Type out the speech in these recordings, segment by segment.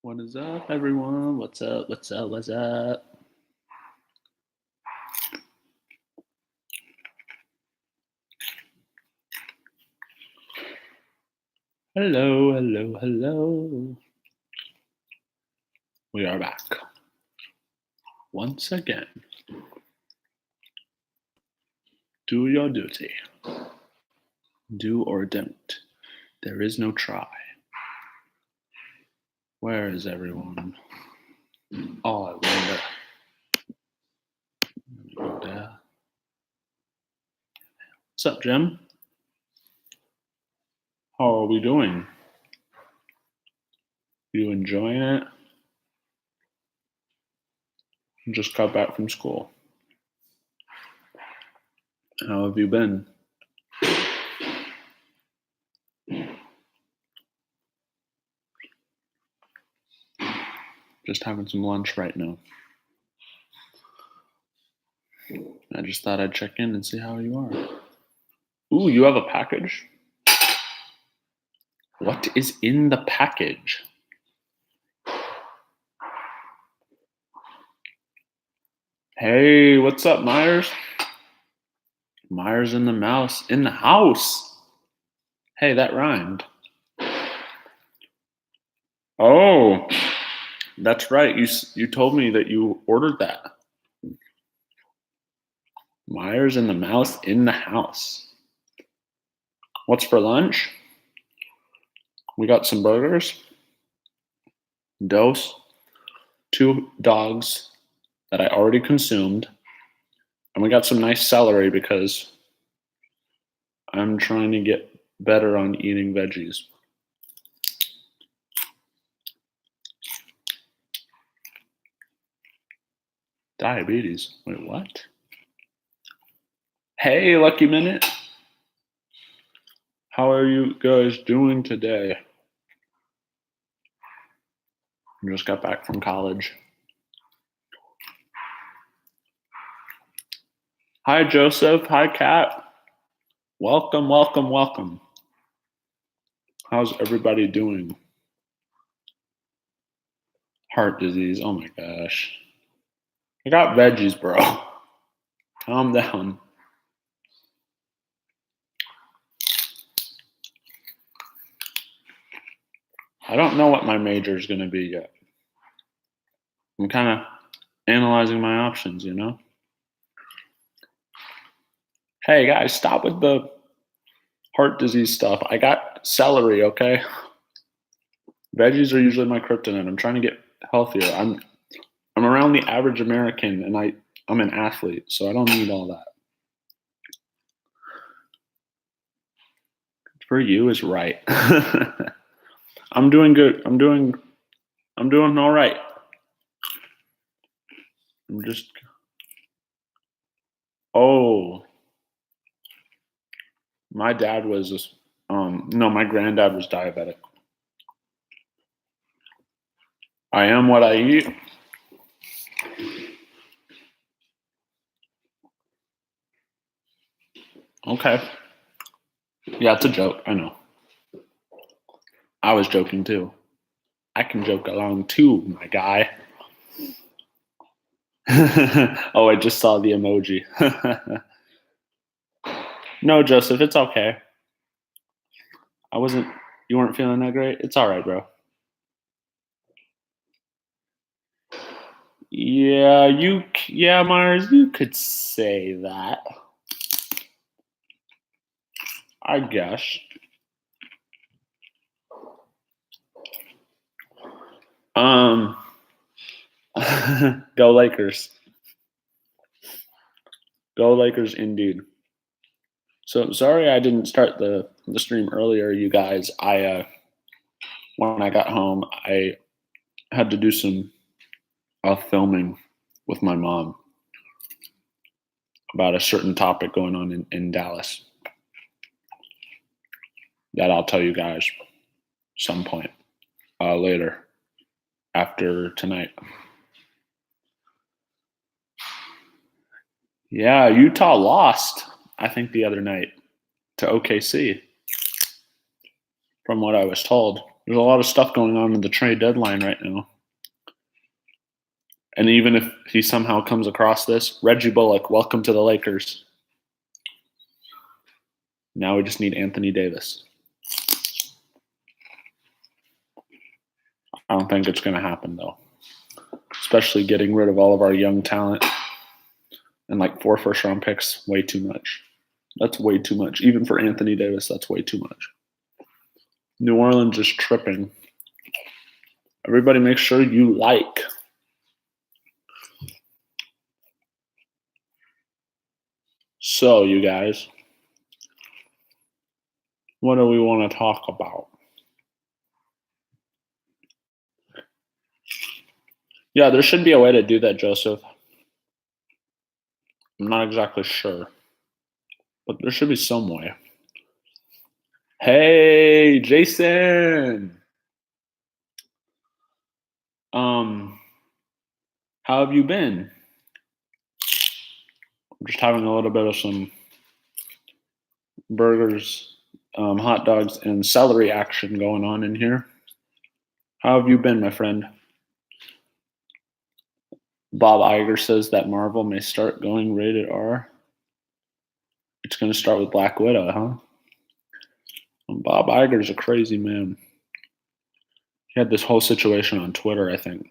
What is up, everyone? What's up? What's up? What's up? Hello, hello, hello. We are back once again. Do your duty. Do or don't. There is no try. Where is everyone? Oh, I wonder. Let me go there. What's up, Jim? How are we doing? You enjoying it? Just got back from school. How have you been? Just having some lunch right now. I just thought I'd check in and see how you are. Ooh, you have a package? What is in the package? Hey, what's up, Myers? Myers and the mouse in the house. Hey, that rhymed. Oh, that's right. You told me that you ordered that. Myers and the mouse in the house. What's for lunch? We got some burgers, dose, 2 dogs that I already consumed, and we got some nice celery because I'm trying to get better on eating veggies. Diabetes. Wait, what? Hey, Lucky Minute. How are you guys doing today? I just got back from college. Hi, Joseph. Hi, Kat. Welcome, welcome, welcome. How's everybody doing? Heart disease. Oh my gosh. I got veggies, bro. Calm down. I don't know what my major is going to be yet. I'm kind of analyzing my options, you know? Hey, guys, stop with the heart disease stuff. I got celery, okay? Veggies are usually my kryptonite. I'm trying to get healthier. I'm around the average American, and I'm an athlete, so I don't need all that. Good for you is right. I'm doing good. I'm doing all right. I'm just. Oh, my dad was no, my granddad was diabetic. I am what I eat. Okay. Yeah, it's a joke. I know. I was joking too. I can joke along too, my guy. Oh, I just saw the emoji. No, Joseph, it's okay. You weren't feeling that great? It's all right, bro. Yeah, Myers, you could say that. I guess. Go Lakers. Go Lakers indeed. So sorry I didn't start the stream earlier, you guys. When I got home, I had to do some filming with my mom about a certain topic going on in Dallas that I'll tell you guys some point later after tonight. Yeah, Utah lost, I think, the other night to OKC, from what I was told. There's a lot of stuff going on in the trade deadline right now. And even if he somehow comes across this, Reggie Bullock, welcome to the Lakers. Now we just need Anthony Davis. I don't think it's going to happen, though. Especially getting rid of all of our young talent and like 4 first-round picks, way too much. That's way too much. Even for Anthony Davis, that's way too much. New Orleans is tripping. Everybody make sure you like. So, you guys, what do we want to talk about? Yeah, there should be a way to do that, Joseph. I'm not exactly sure, but there should be some way. Hey, Jason. How have you been? I'm just having a little bit of some burgers, hot dogs, and celery action going on in here. How have you been, my friend? Bob Iger says that Marvel may start going rated R. It's going to start with Black Widow, huh? Bob Iger's a crazy man. He had this whole situation on Twitter, I think,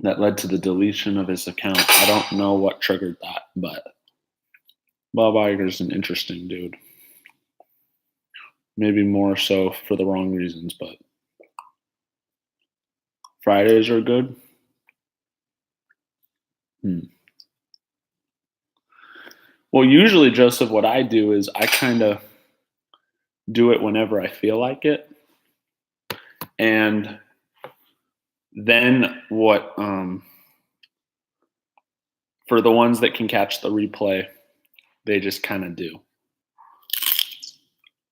that led to the deletion of his account. I don't know what triggered that, but Bob Iger's an interesting dude. Maybe more so for the wrong reasons, but Fridays are good. Well, usually, Joseph, what I do is I kind of do it whenever I feel like it. And then what, for the ones that can catch the replay, they just kind of do.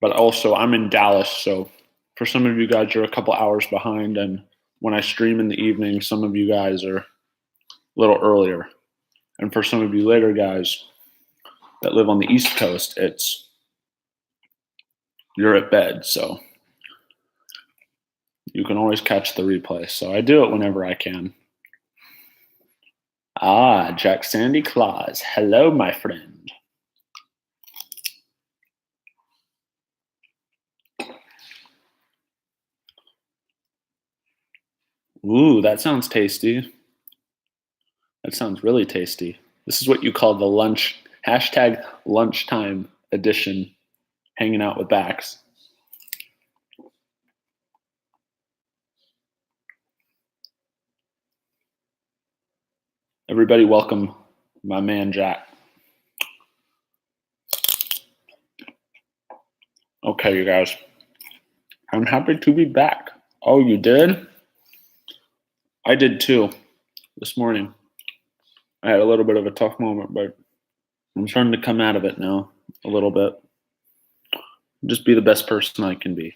But also, I'm in Dallas, so for some of you guys, you're a couple hours behind. And when I stream in the evening, some of you guys are a little earlier. And for some of you later guys that live on the East Coast, you're at bed, so you can always catch the replay. So I do it whenever I can. Ah, Jack Sandy Claus. Hello, my friend. Ooh, that sounds tasty. That sounds really tasty. This is what you call the #lunchtime edition, hanging out with Bax. Everybody welcome my man, Jack. Okay, you guys. I'm happy to be back. Oh, you did? I did too, this morning. I had a little bit of a tough moment, but I'm starting to come out of it now a little bit. Just be the best person I can be.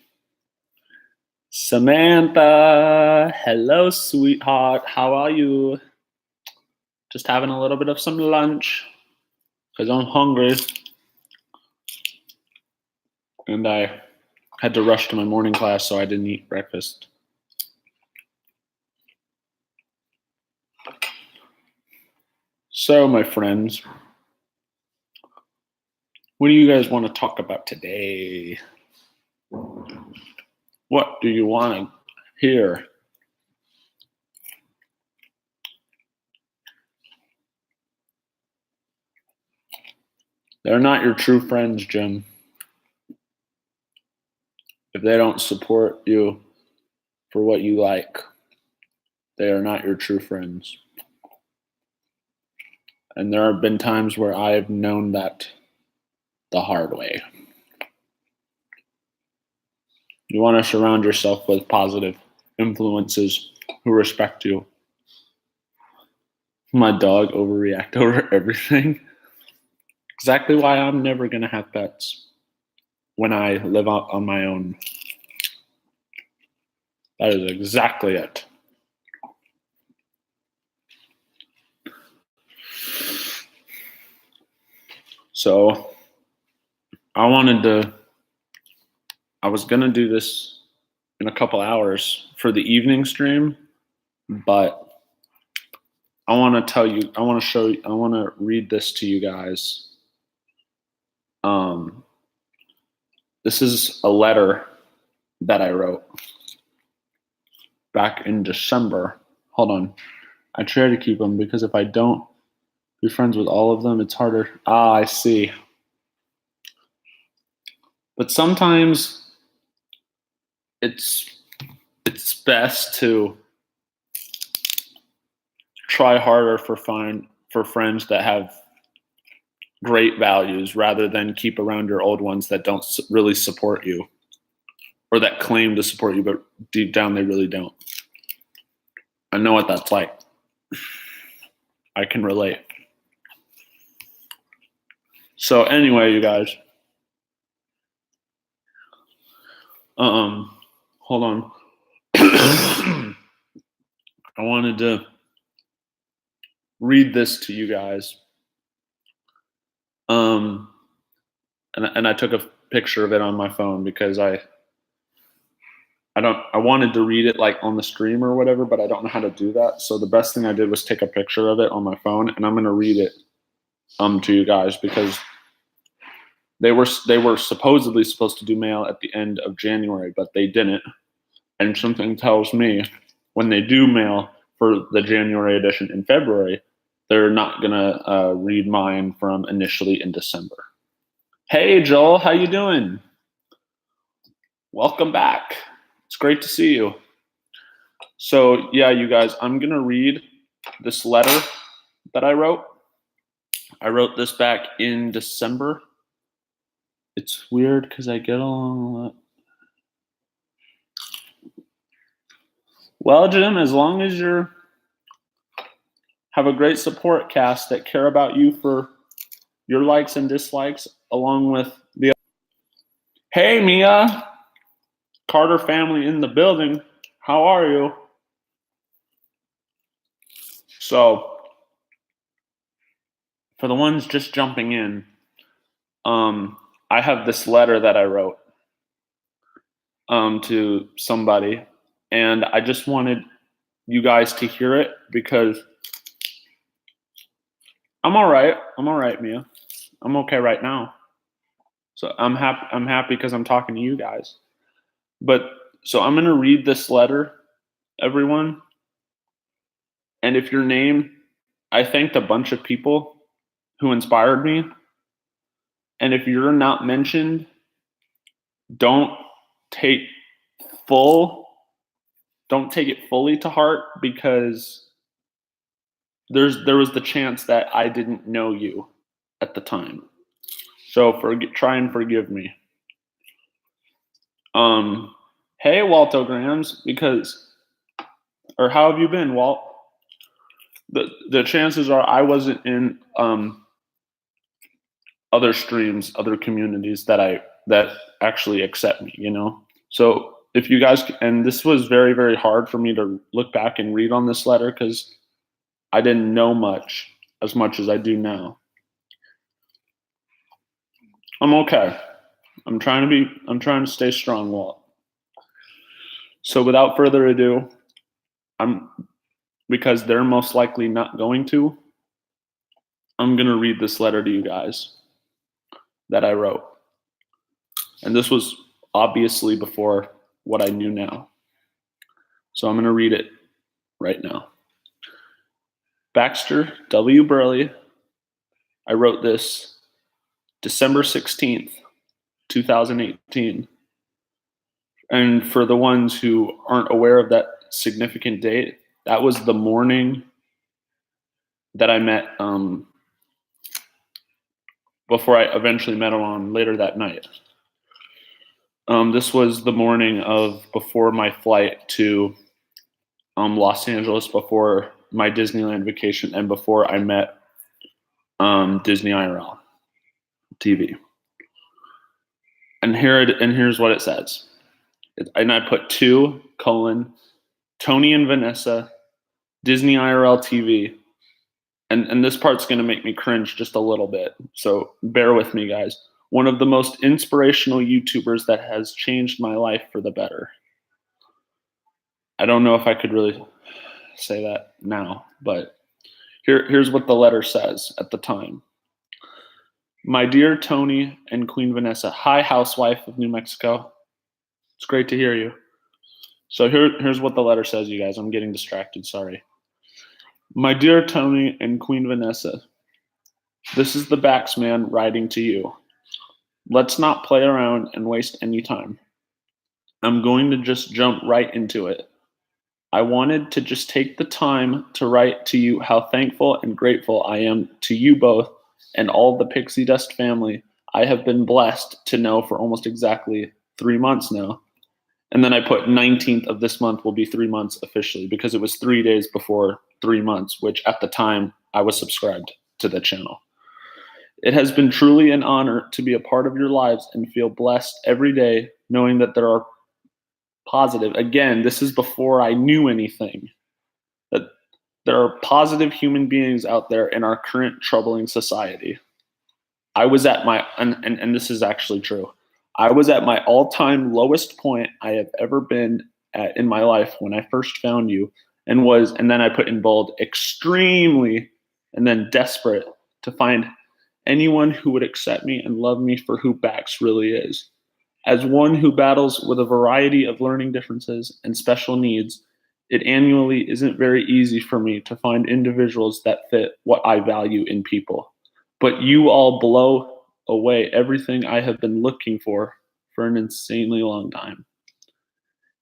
Samantha, hello, sweetheart. How are you? Just having a little bit of some lunch because I'm hungry. And I had to rush to my morning class, so I didn't eat breakfast. So, my friends, what do you guys want to talk about today? What do you want to hear? They're not your true friends, Jim. If they don't support you for what you like, they are not your true friends. And there have been times where I have known that the hard way. You want to surround yourself with positive influences who respect you. My dog overreact over everything. Exactly why I'm never going to have pets when I live out on my own. That is exactly it. So I was going to do this in a couple hours for the evening stream, but I want to tell you, I want to show you, I want to read this to you guys. This is a letter that I wrote back in December. Hold on. I try to keep them because if I don't be friends with all of them, it's harder. Ah, I see. But sometimes it's best to try harder for friends that have great values rather than keep around your old ones that don't really support you or that claim to support you, but deep down they really don't. I know what that's like. I can relate. So anyway, you guys, hold on. I wanted to read this to you guys. And I took a picture of it on my phone because I wanted to read it like on the stream or whatever, but I don't know how to do that. So the best thing I did was take a picture of it on my phone, and I'm going to read it to you guys because they were supposedly supposed to do mail at the end of January, but they didn't. And something tells me when they do mail for the January edition in February, they're not going to read mine from initially in December. Hey, Joel, how you doing? Welcome back. It's great to see you. So, yeah, you guys, I'm going to read this letter that I wrote. I wrote this back in December. It's weird because I get along a lot. Well, Jim, as long as you have a great support cast that care about you for your likes and dislikes, along with the. Hey, Mia, Carter family in the building. How are you? So, for the ones just jumping in, I have this letter that I wrote to somebody, and I just wanted you guys to hear it because I'm all right. I'm all right, Mia. I'm okay right now. So I'm happy because I'm talking to you guys. But so I'm going to read this letter, everyone. And if your name, I thanked a bunch of people who inspired me. And if you're not mentioned, don't take it fully to heart because there was the chance that I didn't know you at the time. So try and forgive me. Hey, Waltograms, or how have you been, Walt? The chances are I wasn't in other streams, other communities that actually accept me, you know? So if you guys, and this was very, very hard for me to look back and read on this letter because I didn't know as much as I do now. I'm okay. I'm trying to stay strong, Walt. So without further ado, because they're most likely not going to, I'm going to read this letter to you guys that I wrote. And this was obviously before what I knew now. So I'm going to read it right now. Baxter W. Burley, I wrote this December 16th, 2018. And for the ones who aren't aware of that significant date, that was the morning that I met, before I eventually met him on later that night. This was the morning before my flight to Los Angeles, before my Disneyland vacation, and before I met Disney IRL TV. And here's what it says. And I put 2: Tony and Vanessa, Disney IRL TV. And this part's going to make me cringe just a little bit. So bear with me, guys. One of the most inspirational YouTubers that has changed my life for the better. I don't know if I could really say that now, but here's what the letter says at the time. My dear Tony and Queen Vanessa, hi, housewife of New Mexico. It's great to hear you. So here's what the letter says, you guys. I'm getting distracted, sorry. My dear Tony and Queen Vanessa, this is the Baxman writing to you. Let's not play around and waste any time. I'm going to just jump right into it. I wanted to just take the time to write to you how thankful and grateful I am to you both and all the Pixie Dust family I have been blessed to know for almost exactly 3 months now. And then I put 19th of this month will be 3 months officially because it was 3 days before 3 months, which at the time I was subscribed to the channel. It has been truly an honor to be a part of your lives and feel blessed every day knowing that there are positive, again, this is before I knew anything, that there are positive human beings out there in our current troubling society. I was at my, and this is actually true, I was at my all-time lowest point I have ever been at in my life when I first found you, and then I put in bold, extremely, and then desperate to find anyone who would accept me and love me for who Bax really is. As one who battles with a variety of learning differences and special needs, it annually isn't very easy for me to find individuals that fit what I value in people. But you all blow away everything I have been looking for an insanely long time.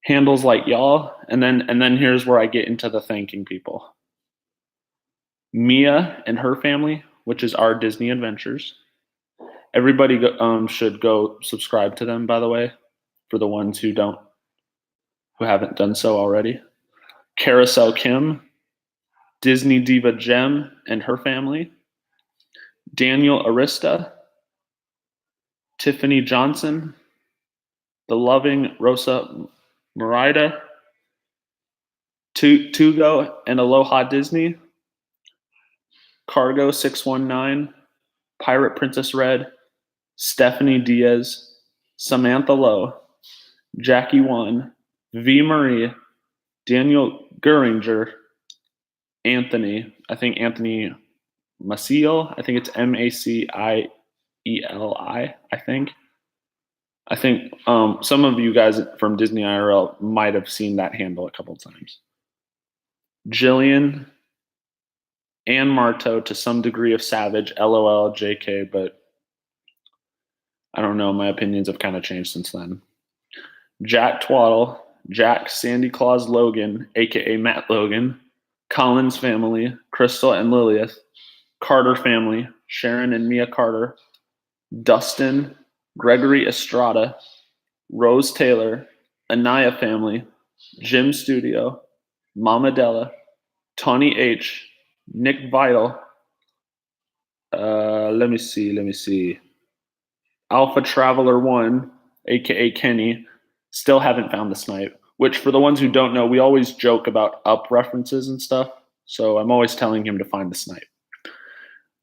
Handles like y'all, and then here's where I get into the thanking people. Mia and her family, which is our Disney Adventures. Everybody should go subscribe to them, by the way, for the ones who haven't done so already. Carousel Kim, Disney Diva Jem and her family, Daniel Arista, Tiffany Johnson, the loving Rosa Marida, Tugo and Aloha Disney, Cargo 619, Pirate Princess Red, Stephanie Diaz, Samantha Lowe, Jackie Wan, V. Marie, Daniel Guringer, Anthony, I think Anthony Maciel, I think it's Macieli, I think. I think some of you guys from Disney IRL might have seen that handle a couple of times. Jillian, Ann Marto, to some degree of savage, LOL, JK, but I don't know, my opinions have kind of changed since then. Jack Twaddle, Jack Sandy Claus Logan, aka Matt Logan, Collins family, Crystal and Lilith, Carter family, Sharon and Mia Carter, Dustin, Gregory Estrada, Rose Taylor, Anaya family, Jim Studio, Mama Della, Tawny H, Nick Vital, let me see, Alpha Traveler 1, aka Kenny, still haven't found the snipe, which for the ones who don't know, we always joke about up references and stuff, so I'm always telling him to find the snipe.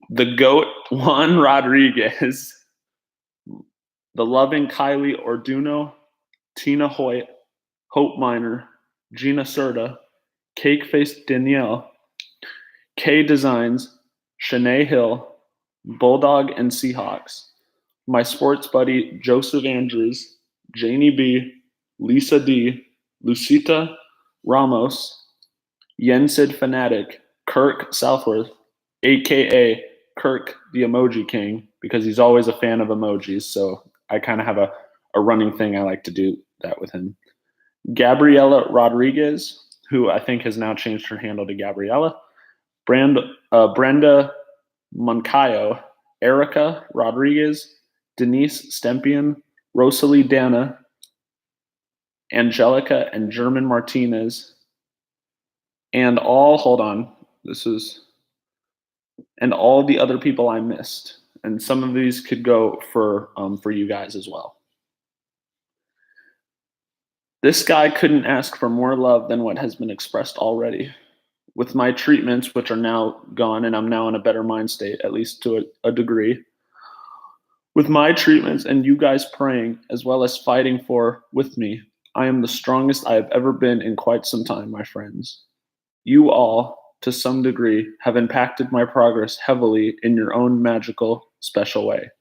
The GOAT, Juan Rodriguez, the loving Kylie Orduno, Tina Hoyt, Hope Miner, Gina Serta, Cake-Faced Danielle, K Designs, Shanae Hill, Bulldog and Seahawks, my sports buddy Joseph Andrews, Janie B, Lisa D, Lucita Ramos, Yensid Fanatic, Kirk Southworth, aka Kirk the Emoji King, because he's always a fan of emojis, so I kind of have a running thing I like to do that with him. Gabriella Rodriguez, who I think has now changed her handle to Gabriella. Brenda Moncayo, Erica Rodriguez, Denise Stempion, Rosalie Dana, Angelica and German Martinez, and all the other people I missed. And some of these could go for you guys as well. This guy couldn't ask for more love than what has been expressed already. With my treatments, which are now gone, and I'm now in a better mind state, at least to a degree. With my treatments and you guys praying, as well as fighting with me, I am the strongest I have ever been in quite some time, my friends. You all, to some degree, have impacted my progress heavily in your own magical, special way.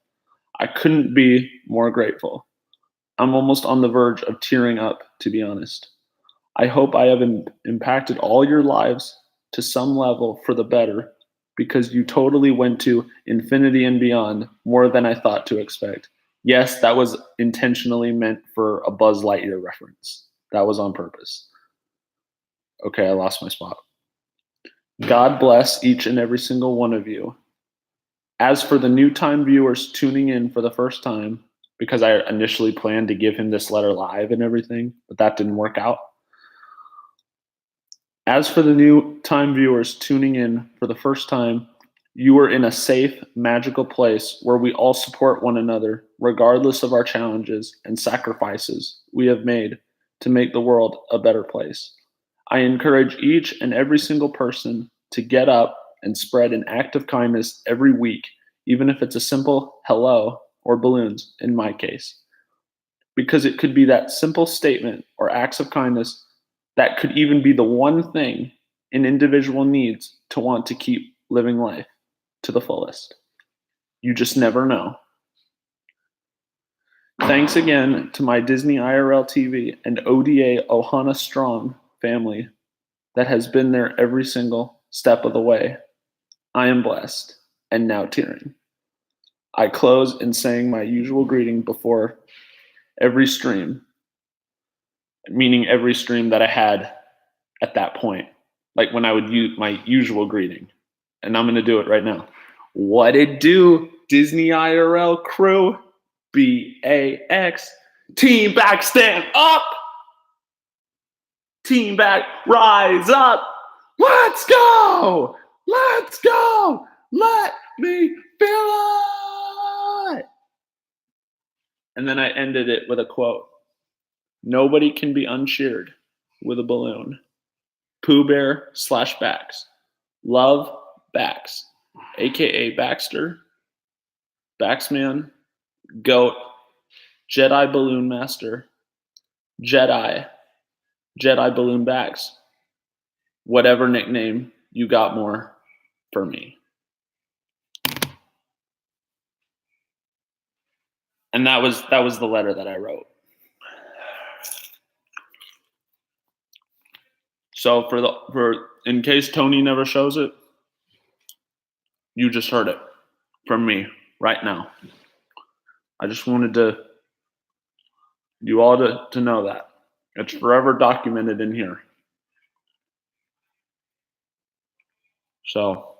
I couldn't be more grateful. I'm almost on the verge of tearing up, to be honest. I hope I have impacted all your lives to some level for the better, because you totally went to infinity and beyond more than I thought to expect. Yes, that was intentionally meant for a Buzz Lightyear reference. That was on purpose. Okay, I lost my spot. God bless each and every single one of you. As for the new time viewers tuning in for the first time, because I initially planned to give him this letter live and everything, but that didn't work out. As for the new time viewers tuning in for the first time, you are in a safe, magical place where we all support one another, regardless of our challenges and sacrifices we have made to make the world a better place. I encourage each and every single person to get up and spread an act of kindness every week, even if it's a simple hello or balloons in my case. Because it could be that simple statement or acts of kindness that could even be the one thing an individual needs to want to keep living life to the fullest. You just never know. Thanks again to my Disney IRL TV and ODA Ohana Strong family that has been there every single step of the way. I am blessed and now tearing. I close in saying my usual greeting before every stream, meaning every stream that I had at that point, like when I would use my usual greeting. And I'm going to do it right now. What it do, Disney IRL crew? BAX. Team back, stand up. Team back, rise up. Let's go. Let's go. Let me feel it. And then I ended it with a quote. Nobody can be uncheered with a balloon. Pooh Bear / Bax. Love, Bax. AKA Baxter, Baxman, Goat, Jedi Balloon Master, Jedi Balloon Bax. Whatever nickname you got more for me. And that was the letter that I wrote. So for in case Tony never shows it, you just heard it from me right now. I just wanted you all to know that. It's forever documented in here. So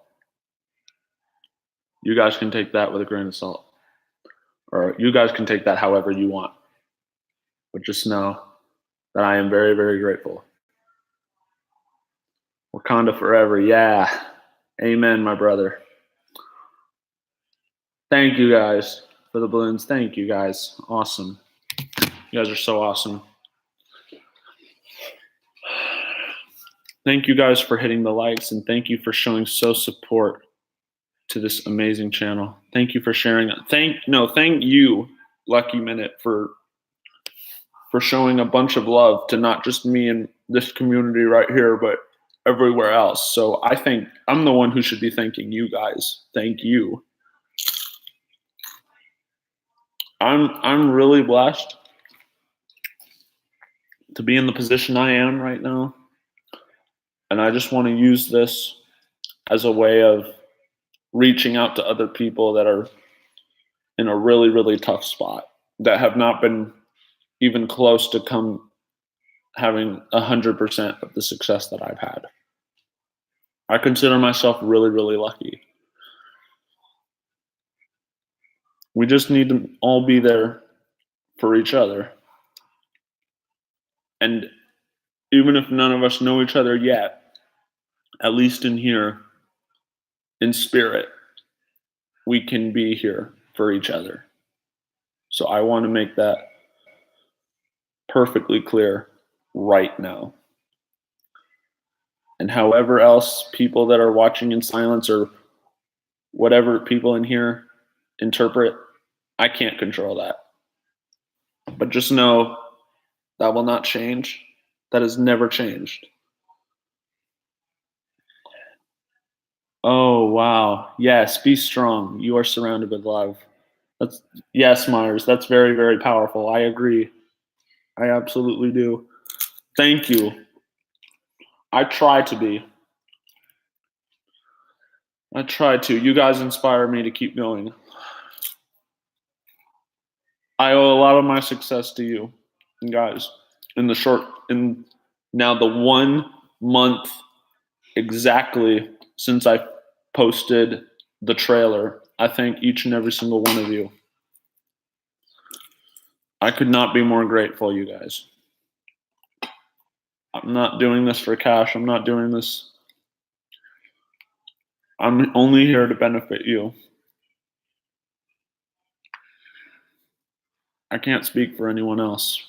you guys can take that with a grain of salt. Or you guys can take that however you want. But just know that I am very, very grateful. Wakanda forever, yeah. Amen, my brother. Thank you guys for the balloons. Thank you guys. Awesome. You guys are so awesome. Thank you guys for hitting the likes, and thank you for showing support to this amazing channel. Thank you for sharing it. Thank you, Lucky Minute, for showing a bunch of love to not just me and this community right here, but everywhere else. So I think I'm the one who should be thanking you guys. Thank you. I'm really blessed to be in the position I am right now. And I just want to use this as a way of reaching out to other people that are in a really, really tough spot, that have not been even close to having 100% of the success that I've had. I consider myself really, really lucky. We just need to all be there for each other. And even if none of us know each other yet, at least in here, in spirit, we can be here for each other. So I want to make that perfectly clear right now. And however else people that are watching in silence or whatever people in here interpret, I can't control that. But just know That will not change. That has never changed. Oh, wow. Yes, be strong. You are surrounded with love. Yes, Myers. That's very, very powerful. I agree. I absolutely do. Thank you. I try to be. I try to. You guys inspire me to keep going. I owe a lot of my success to you guys. In now the 1 month exactly since I posted the trailer, I thank each and every single one of you. I could not be more grateful, you guys. I'm not doing this for cash. I'm not doing this. I'm only here to benefit you. I can't speak for anyone else.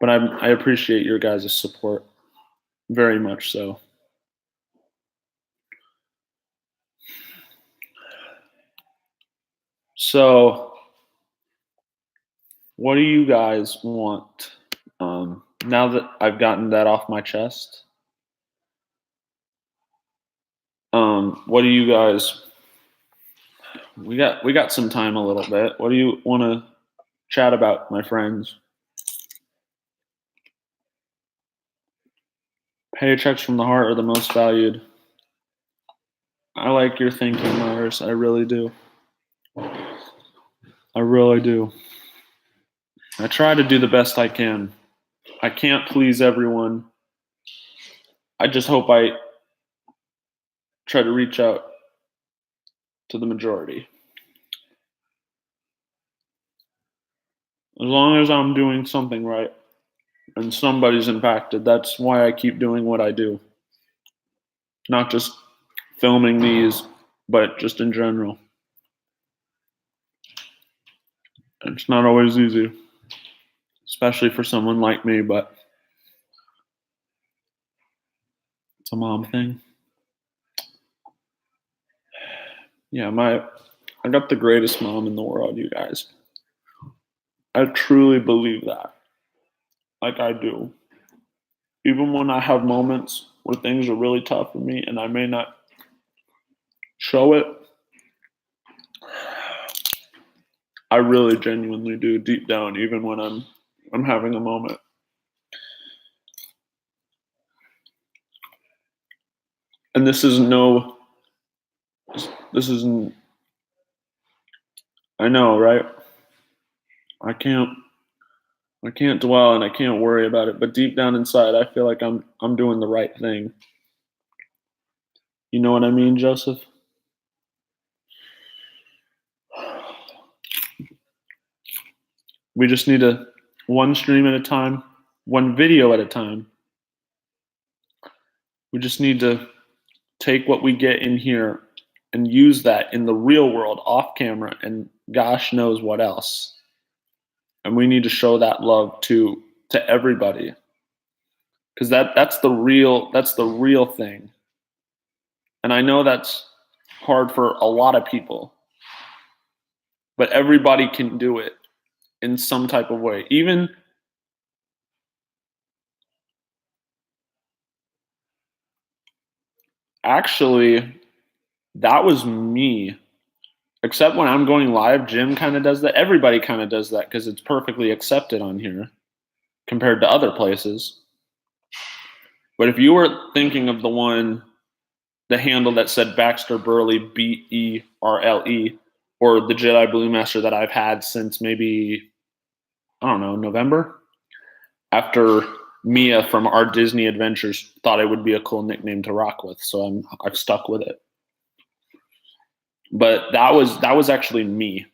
But I appreciate your guys' support. Very much so. So, what do you guys want? Now that I've gotten that off my chest, what do you guys? We got some time a little bit. What do you want to chat about, my friends? Paychecks from the heart are the most valued. I like your thinking, Myers. I really do. I really do. I try to do the best I can. I can't please everyone. I just hope I try to reach out to the majority. As long as I'm doing something right and somebody's impacted, that's why I keep doing what I do. Not just filming these, but just in general. It's not always easy, especially for someone like me, but it's a mom thing. Yeah, I got the greatest mom in the world, you guys. I truly believe that. Like I do. Even when I have moments where things are really tough for me and I may not show it, I really genuinely do deep down, even when I'm having a moment. And this isn't, I know, right? I can't dwell and I can't worry about it, but deep down inside, I feel like I'm doing the right thing. You know what I mean, Joseph? We just need one stream at a time, one video at a time. We just need to take what we get in here and use that in the real world off camera and gosh knows what else. And we need to show that love to everybody. Because that's the real thing. And I know that's hard for a lot of people. But everybody can do it in some type of way. Even actually, that was me. Except when I'm going live, Jim kind of does that. Everybody kind of does that because it's perfectly accepted on here compared to other places. But if you were thinking of the handle that said Baxter Burley, BERLE, or the Jedi Blue Master that I've had since maybe, I don't know, November, after Mia from Our Disney Adventures thought it would be a cool nickname to rock with, so I've stuck with it. But that was actually me.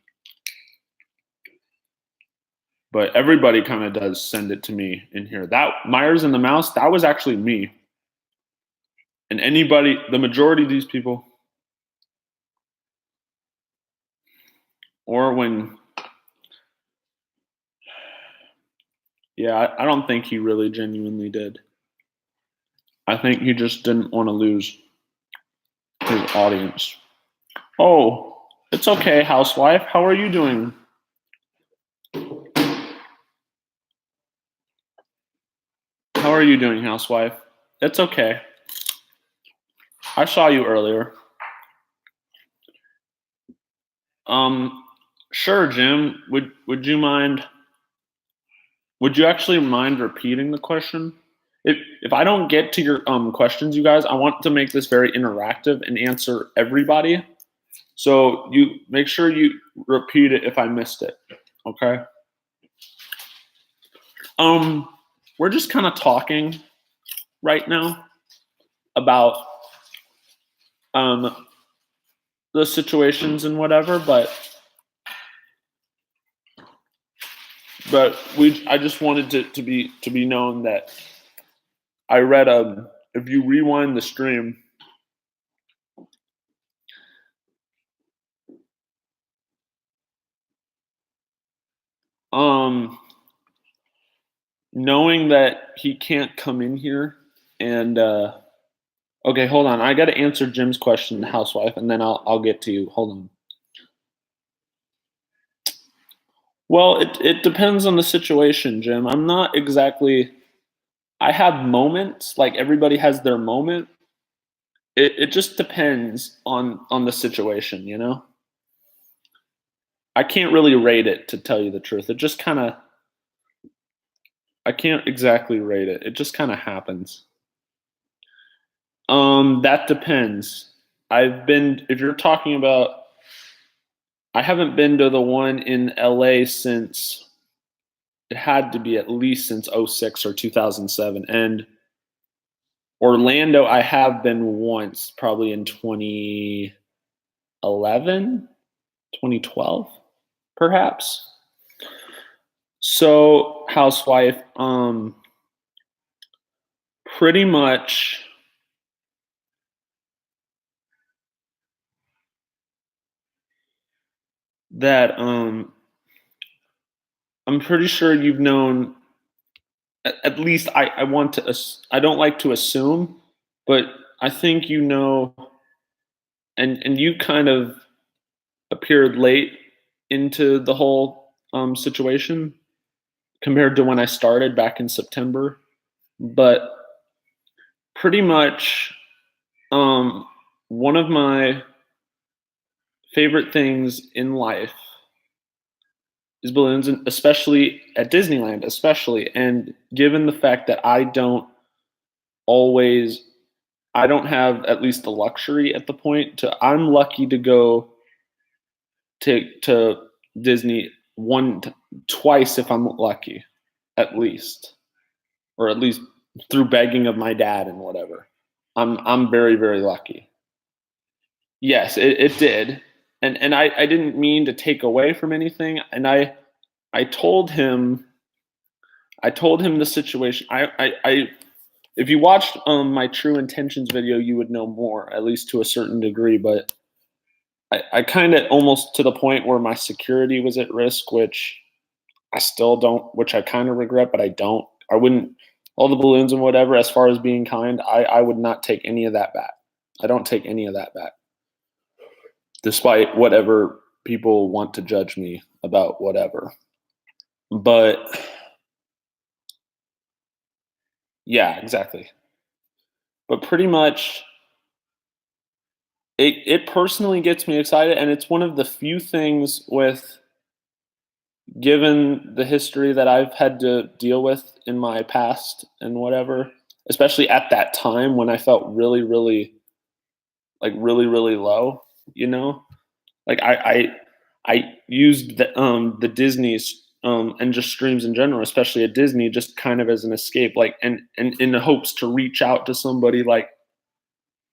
But everybody kind of does send it to me in here. That Myers and the Mouse, that was actually me. And the majority of these people, or when, yeah, I don't think he really genuinely did. I think he just didn't want to lose his audience. Oh, it's okay, housewife. How are you doing? How are you doing, housewife? It's okay. I saw you earlier. Sure, Jim. Would you mind? Would you actually mind repeating the question? If I don't get to your questions, you guys, I want to make this very interactive and answer everybody. So you make sure you repeat it if I missed it. Okay. We're just kind of talking right now about the situations and whatever, but I just wanted to be known that I read if you rewind the stream, knowing that he can't come in here and okay, hold on. I got to answer Jim's question, housewife, and then I'll get to you. Hold on. Well, it depends on the situation, Jim. I'm not exactly. I have moments, like everybody has their moment. It just depends on the situation, you know. I can't really rate it, to tell you the truth. It just kind of. I can't exactly rate it. It just kind of happens. That depends. If you're talking about, I haven't been to the one in LA since, it had to be at least since '06 or 2007. And Orlando, I have been once, probably in 2011, 2012, perhaps. So, housewife, pretty much that I'm pretty sure you've known, at least I want to, I don't like to assume, but I think you know, and you kind of appeared late into the whole situation compared to when I started back in September. But pretty much, one of my favorite things in life is balloons, and especially at Disneyland, especially. And given the fact that always, I don't have at least the luxury at the point to, I'm lucky to go to Disney twice if I'm lucky, at least, or at least through begging of my dad and whatever. I'm very, very lucky. Yes, it did. And I didn't mean to take away from anything. And I told him the situation. If you watched my true intentions video, you would know more, at least to a certain degree. But I kind of almost to the point where my security was at risk, which I still don't, which I kind of regret, but I don't. I wouldn't, all the balloons and whatever, as far as being kind, I would not take any of that back. I don't take any of that back, despite whatever people want to judge me about, whatever. But yeah, exactly. But pretty much, it personally gets me excited, and it's one of the few things with, given the history that I've had to deal with in my past and whatever, especially at that time when I felt really, really, like really, really low, you know, like I used the Disney's and just streams in general, especially at Disney, just kind of as an escape, like and in the hopes to reach out to somebody, like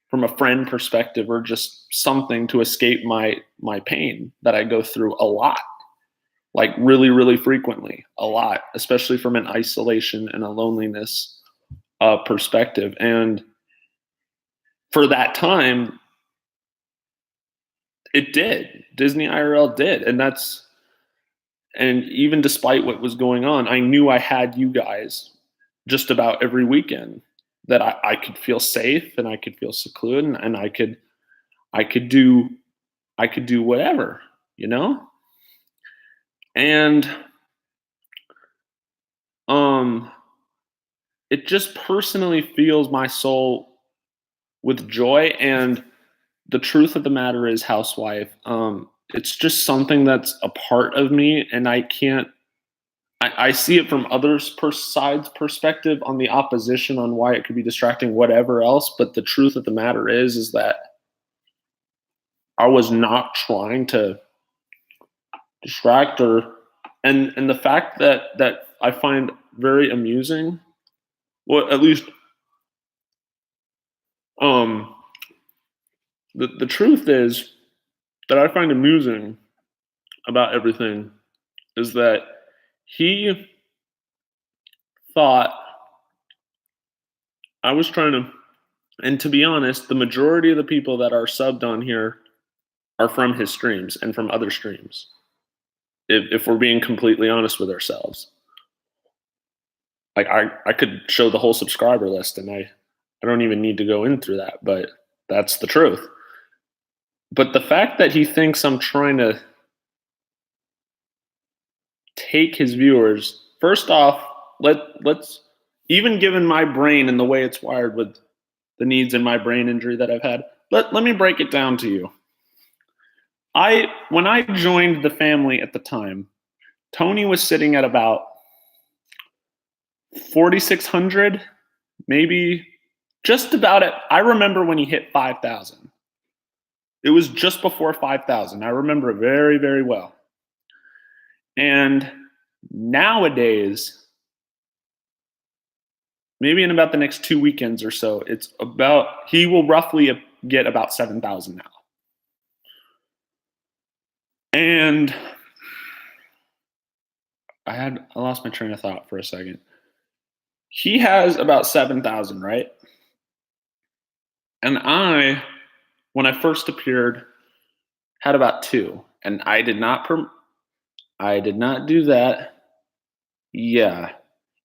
from a friend perspective, or just something to escape my pain that I go through a lot, like really, really frequently, a lot, especially from an isolation and a loneliness perspective. And for that time, it did. Disney IRL did. And even despite what was going on, I knew I had you guys just about every weekend, that I could feel safe and I could feel secluded, and I could do whatever, you know? And it just personally fills my soul with joy. And the truth of the matter is, housewife, it's just something that's a part of me, and I can't. I see it from others' side's perspective on the opposition on why it could be distracting, whatever else. But the truth of the matter is that I was not trying to distract her, and the fact that I find very amusing, well, at least, um, the truth is that I find amusing about everything is that he thought I was trying to, and to be honest, the majority of the people that are subbed on here are from his streams and from other streams. If we're being completely honest with ourselves, like I could show the whole subscriber list, and I don't even need to go in through that, but that's the truth. But the fact that he thinks I'm trying to take his viewers, first off, let's even given my brain and the way it's wired with the needs in my brain injury that I've had, let me break it down to you. When I joined the family at the time, Tony was sitting at about 4,600, maybe just about it. I remember when he hit 5,000. It was just before 5,000. I remember it very, very well. And nowadays, maybe in about the next 2 weekends or so, he will roughly get about 7,000 now. And I lost my train of thought for a second. He has about 7,000, right? And when I first appeared, had about 2, and I did not do that. Yeah,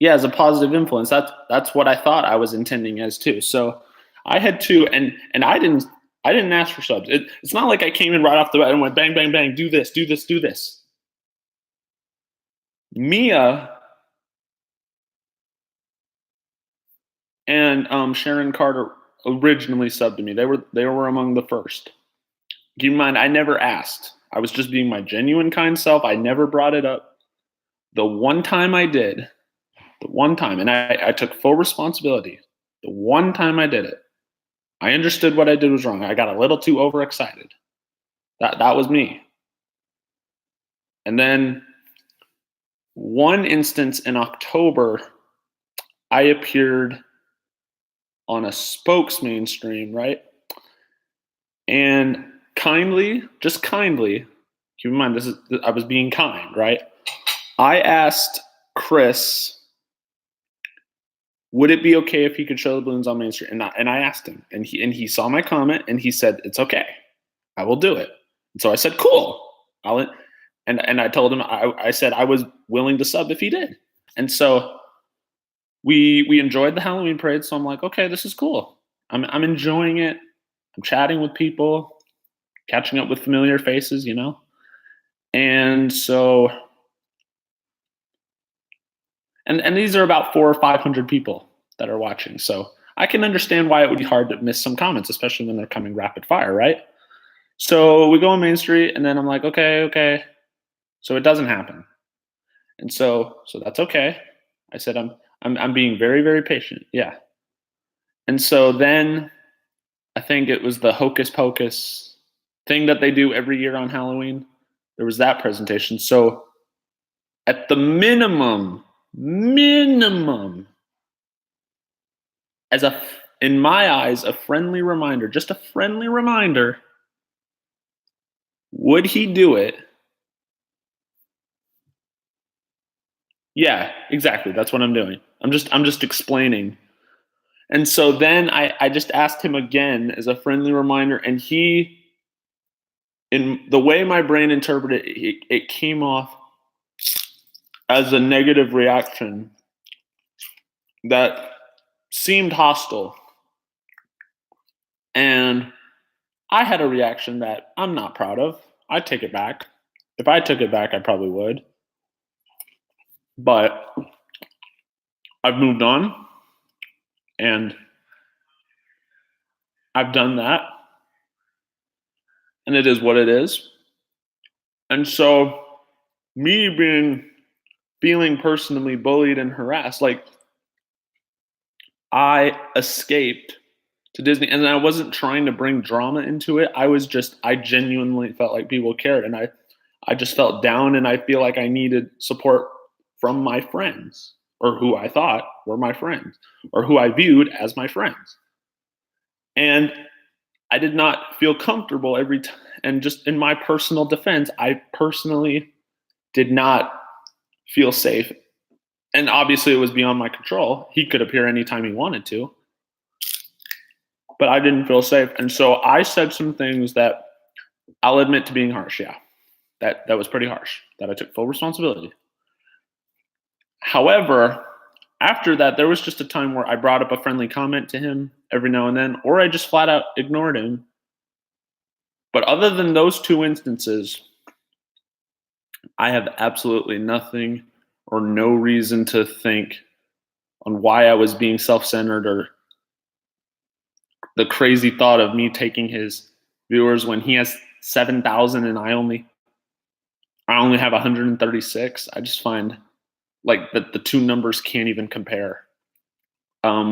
as a positive influence. That's what I thought I was intending as too. So I had 2, and I didn't ask for subs. It's not like I came in right off the bat and went bang, bang, bang, do this, do this, do this. Mia and Sharon Carter originally subbed to me. They were among the first. Keep in mind, I never asked. I was just being my genuine kind self. I never brought it up. The one time I did, and I took full responsibility. The one time I did it, I understood what I did was wrong. I got a little too overexcited. That was me. And then one instance in October, I appeared on a spokesman stream, right? And just kindly, keep in mind, I was being kind, right? I asked Chris, would it be okay if he could show the balloons on Main Street? And I asked him, and he saw my comment, and he said, it's okay. I will do it. And so I said, cool. And I told him, I said I was willing to sub if he did. And so we enjoyed the Halloween parade. So I'm like, okay, this is cool. I'm enjoying it. I'm chatting with people, catching up with familiar faces, you know? And so, and these are about 400 or 500 people that are watching. So I can understand why it would be hard to miss some comments, especially when they're coming rapid fire, right? So we go on Main Street, and then I'm like, okay. So it doesn't happen. And so that's okay. I said, I'm being very, very patient. Yeah. And so then I think it was the Hocus Pocus thing that they do every year on Halloween. There was that presentation. So at the minimum, in my eyes, a friendly reminder, just a friendly reminder, would he do it? Yeah, exactly. That's what I'm doing. I'm just explaining. And so then I just asked him again as a friendly reminder, and he, in the way my brain interpreted it, it came off as a negative reaction that seemed hostile. And I had a reaction that I'm not proud of. I take it back. If I took it back, I probably would. But I've moved on. And I've done that. And it is what it is. And so me feeling personally bullied and harassed, like I escaped to Disney, and I wasn't trying to bring drama into it. I genuinely felt like people cared, and I just felt down, and I feel like I needed support from my friends, or who I thought were my friends, or who I viewed as my friends. And I did not feel comfortable every time. And just in my personal defense, I personally did not feel safe. And obviously it was beyond my control. He could appear anytime he wanted to. But I didn't feel safe. And so I said some things that I'll admit to being harsh. Yeah, that was pretty harsh, that I took full responsibility. However, after that, there was just a time where I brought up a friendly comment to him every now and then, or I just flat out ignored him. But other than those two instances, I have absolutely nothing or no reason to think on why I was being self-centered, or the crazy thought of me taking his viewers when he has 7,000 and I only have 136. I just find like that the two numbers can't even compare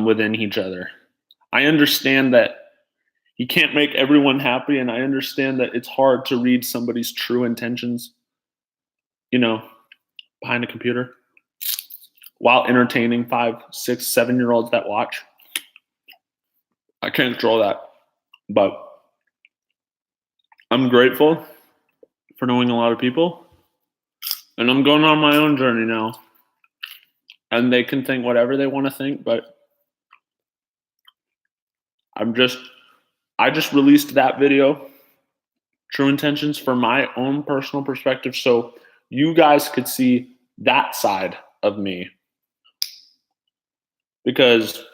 within each other. I understand that he can't make everyone happy, and I understand that it's hard to read somebody's true intentions, behind a computer while entertaining 5, 6, 7-year-olds that watch. I can't control that, but I'm grateful for knowing a lot of people, and I'm going on my own journey now, and they can think whatever they want to think, but I just released that video, True Intentions, for my own personal perspective, so you guys could see that side of me, because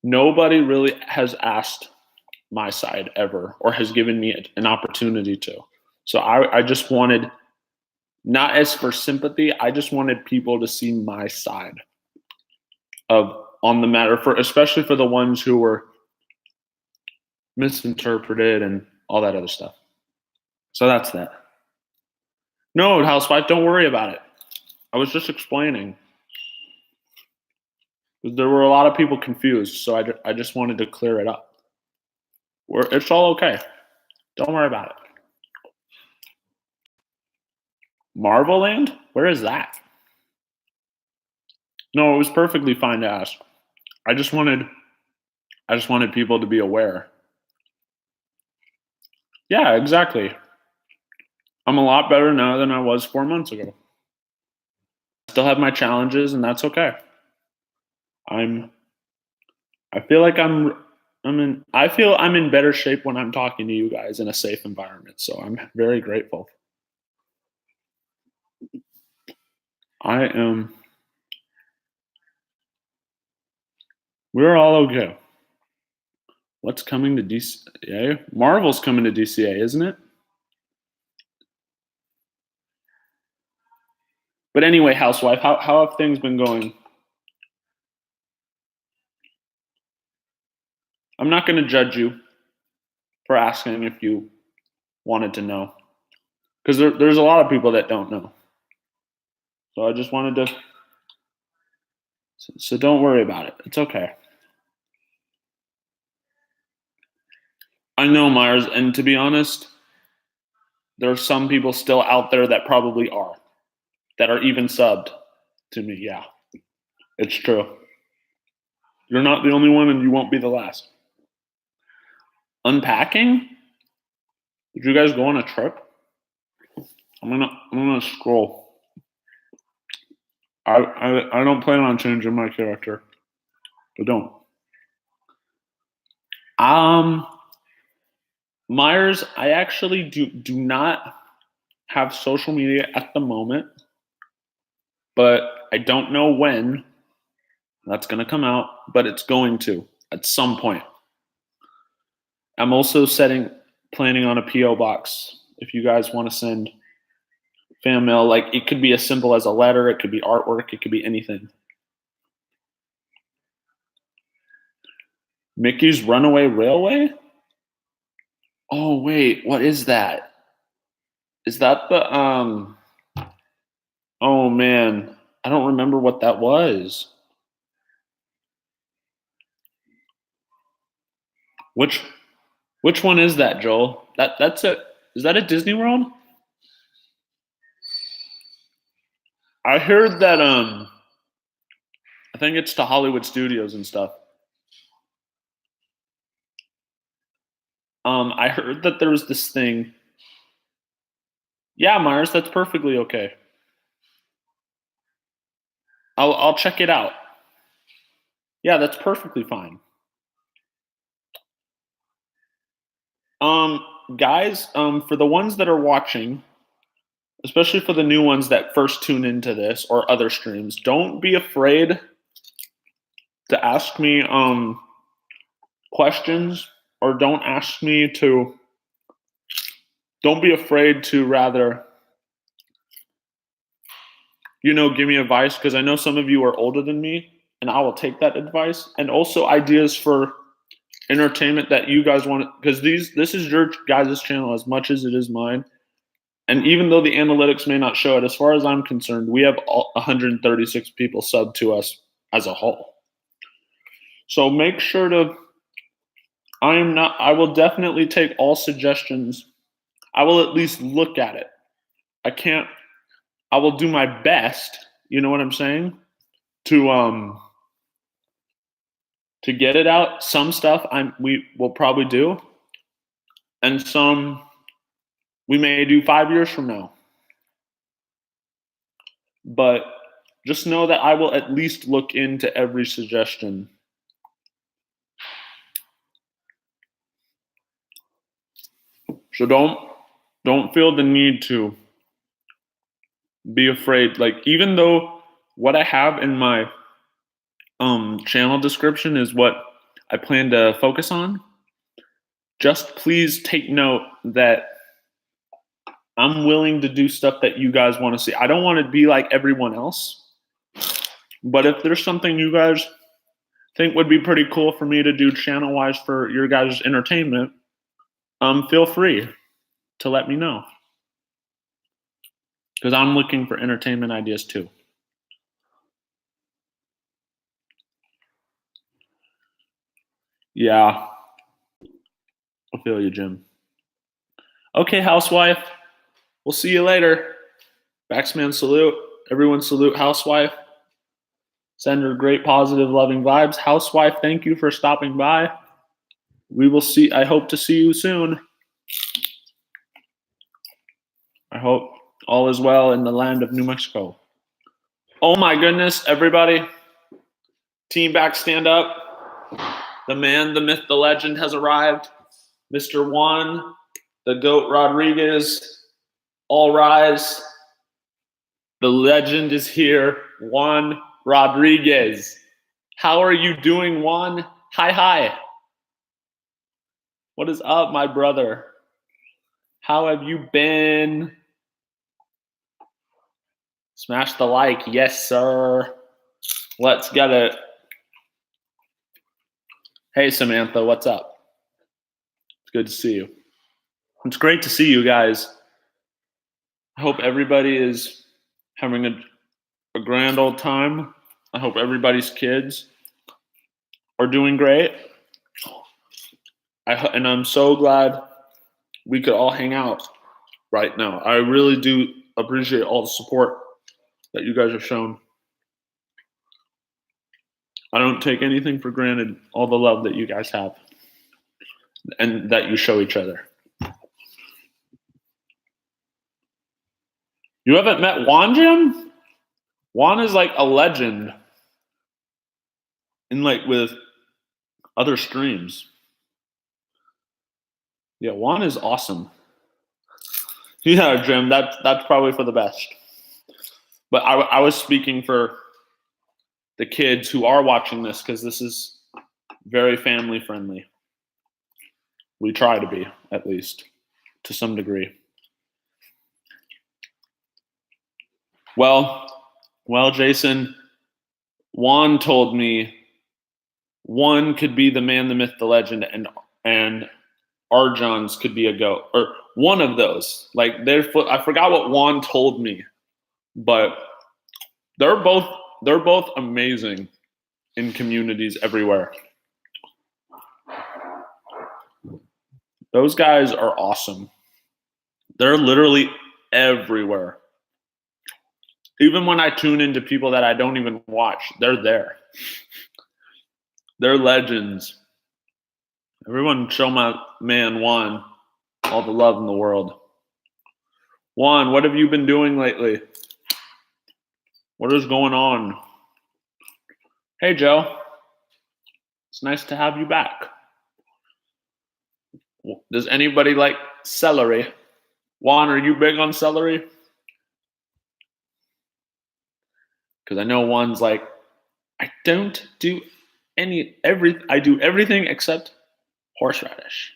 nobody really has asked my side ever, or has given me an opportunity to. So I just wanted, not as for sympathy, I just wanted people to see my side on the matter, especially for the ones who were misinterpreted and all that other stuff. So that's that. No, housewife, don't worry about it. I was just explaining. There were a lot of people confused, so I just wanted to clear it up. It's all okay. Don't worry about it. Marvel Land? Where is that? No, it was perfectly fine to ask. I just wanted people to be aware. Yeah, exactly. I'm a lot better now than I was 4 months ago. I still have my challenges, and that's okay. I feel like I feel I'm in better shape when I'm talking to you guys in a safe environment. So I'm very grateful. We're all okay. What's coming to DCA? Marvel's coming to DCA, isn't it? But anyway, housewife, how have things been going? I'm not going to judge you for asking if you wanted to know, because there's a lot of people that don't know. So I just wanted to. So don't worry about it. It's okay. I know, Myers, and to be honest, there are some people still out there that probably are, that are even subbed to me. Yeah, it's true. You're not the only one, and you won't be the last. Unpacking? Did you guys go on a trip? I'm gonna scroll. I don't plan on changing my character. I don't. Myers, I actually do not have social media at the moment, but I don't know when that's going to come out, but it's going to at some point. I'm also planning on a PO box if you guys want to send fan mail. Like, it could be as simple as a letter, it could be artwork, it could be anything. Mickey's Runaway Railway? Oh, wait, what is that? Is that the, oh man, I don't remember what that was. Which one is that, Joel? That's it. Is that at Disney World? I heard that I think it's to Hollywood Studios and stuff. I heard that there was this thing. Yeah, Myers, that's perfectly okay. I'll check it out. Yeah, that's perfectly fine. Guys, for the ones that are watching, especially for the new ones that first tune into this or other streams, don't be afraid to ask me questions, or don't be afraid to rather, give me advice, because I know some of you are older than me, and I will take that advice, and also ideas for entertainment that you guys want, because this is your guys' channel as much as it is mine. And even though the analytics may not show it, as far as I'm concerned, we have 136 people sub to us as a whole. So make sure to, I will definitely take all suggestions. I will at least look at it. I will do my best, you know what I'm saying? To get it out. Some stuff we will probably do, and some we may do 5 years from now. But just know that I will at least look into every suggestion. So don't feel the need to be afraid. Like, even though what I have in my channel description is what I plan to focus on, just please take note that I'm willing to do stuff that you guys want to see. I don't want to be like everyone else, but if there's something you guys think would be pretty cool for me to do channel-wise for your guys' entertainment, feel free to let me know, because I'm looking for entertainment ideas too. Yeah, I feel you, Jim. Okay, housewife. We'll see you later. Baxman salute. Everyone salute housewife. Send her great, positive, loving vibes. Housewife, thank you for stopping by. I hope to see you soon. I hope all is well in the land of New Mexico. Oh my goodness, everybody. Team back, stand up. The man, the myth, the legend has arrived. Mr. Juan, the GOAT Rodriguez. All rise. The legend is here. Juan Rodriguez. How are you doing, Juan? Hi. What is up, my brother? How have you been? Smash the like. Yes, sir. Let's get it. Hey, Samantha, what's up? It's good to see you. It's great to see you guys. I hope everybody is having a grand old time. I hope everybody's kids are doing great. And I'm so glad we could all hang out right now. I really do appreciate all the support that you guys have shown. I don't take anything for granted, all the love that you guys have and that you show each other. You haven't met Juan, Jim? Juan is like a legend with other streams. Yeah, Juan is awesome. Yeah, Jim, that's probably for the best. But I was speaking for the kids who are watching this, because this is very family friendly. We try to be, at least, to some degree. Well, Jason, Juan told me One could be the man, the myth, the legend, and Arjan's could be a goat, or one of those. Like I forgot what Juan told me, but they're both amazing in communities everywhere. Those guys are awesome. They're literally everywhere. Even when I tune into people that I don't even watch, they're there. They're legends. Everyone show my man Juan all the love in the world. Juan, what have you been doing lately? What is going on? Hey, Joe. It's nice to have you back. Does anybody like celery? Juan, are you big on celery? Because I know Juan's like, I don't do I do everything except horseradish.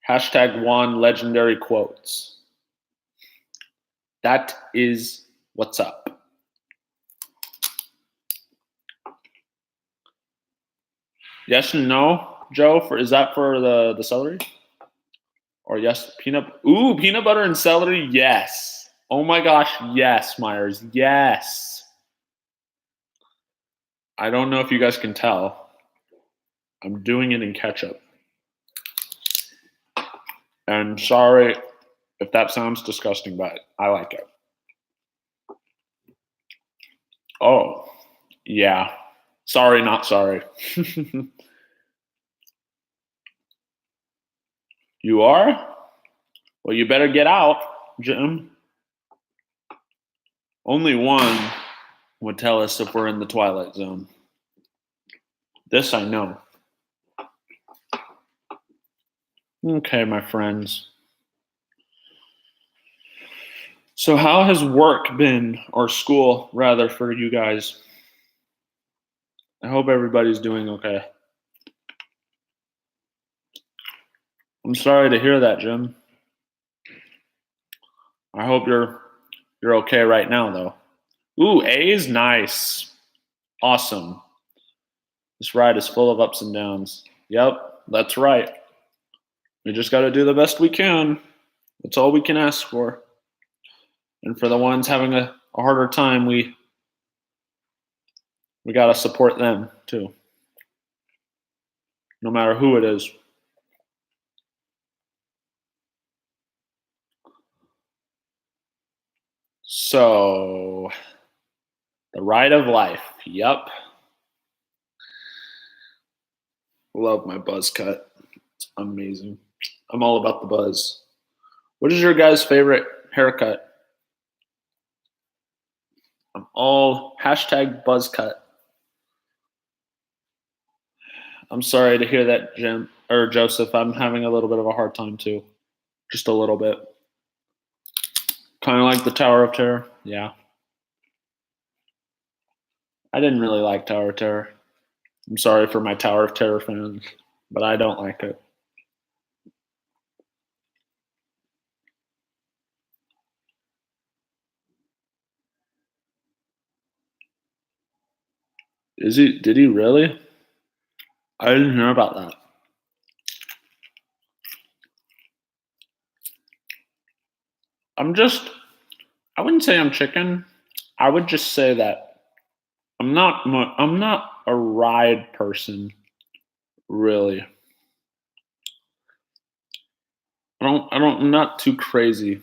Hashtag Juan legendary quotes. That is what's up. Yes and no, Joe? Is that for the celery? Or yes, peanut butter and celery? Yes. Oh my gosh, yes, Myers. Yes. I don't know if you guys can tell. I'm doing it in ketchup. And sorry if that sounds disgusting, but I like it. Oh, yeah. Sorry, not sorry. You are? Well, you better get out, Jim. Only one would tell us if we're in the Twilight Zone. This I know. Okay, my friends. So how has work been, or school rather, for you guys? I hope everybody's doing okay. I'm sorry to hear that, Jim. I hope you're okay right now, though. Ooh, A is nice. Awesome. This ride is full of ups and downs. Yep, that's right. We just got to do the best we can. That's all we can ask for. And for the ones having a harder time, we got to support them too. No matter who it is. So, the ride of life. Yep. Love my buzz cut. It's amazing. I'm all about the buzz. What is your guys' favorite haircut? I'm all hashtag buzz cut. I'm sorry to hear that, Jim or Joseph. I'm having a little bit of a hard time too. Just a little bit. Kind of like the Tower of Terror. Yeah. I didn't really like Tower of Terror. I'm sorry for my Tower of Terror fans, but I don't like it. Did he really? I didn't hear about that. I wouldn't say I'm chicken. I would just say that I'm not a ride person, really. I'm not too crazy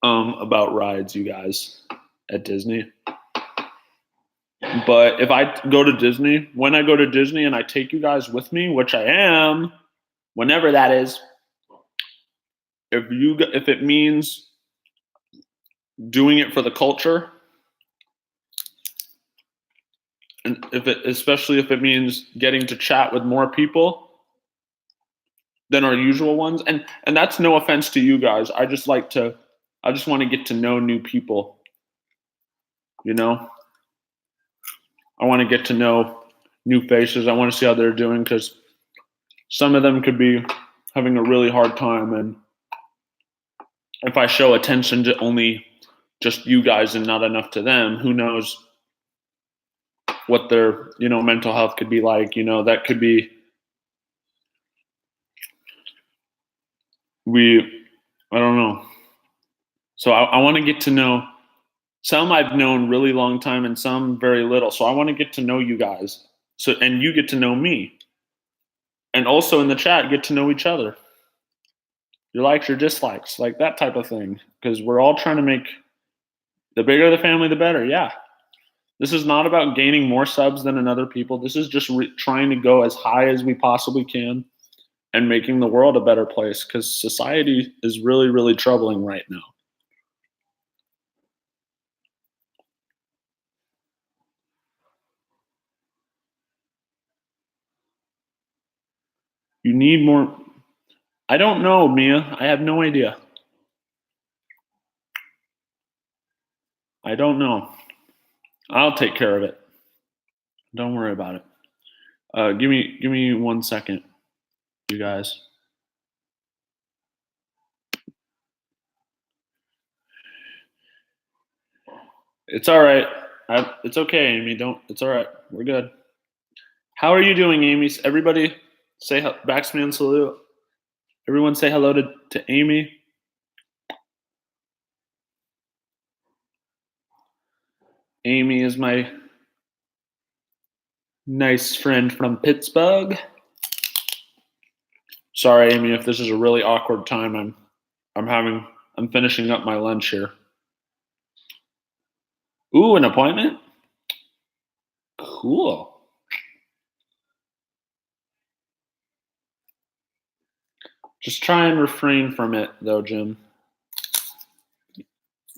about rides, you guys, at Disney. But if I go to Disney, when I go to Disney and I take you guys with me, which I am, whenever that is, if it means doing it for the culture, and especially if it means getting to chat with more people than our usual ones, and that's no offense to you guys. I just want to get to know new people. You know, I want to get to know new faces. I want to see how they're doing because some of them could be having a really hard time, and if I show attention to only just you guys and not enough to them, who knows what their, mental health could be like. That could be I don't know. So I want to get to know some I've known really long time and some very little. So I want to get to know you guys. And you get to know me. And also in the chat, get to know each other. Your likes, your dislikes, like that type of thing. Because we're all trying to make the bigger the family, the better. Yeah. This is not about gaining more subs than another people. This is just trying to go as high as we possibly can and making the world a better place, because society is really, really troubling right now. You need more. I don't know, Mia. I have no idea. I don't know. I'll take care of it. Don't worry about it. Give me 1 second, you guys. It's all right. It's okay, Amy. It's all right. We're good. How are you doing, Amy? Everybody say Baxman salute. Everyone say hello to Amy. Amy is my nice friend from Pittsburgh. Sorry, Amy, if this is a really awkward time. I'm finishing up my lunch here. Ooh, an appointment? Cool. Just try and refrain from it, though, Jim.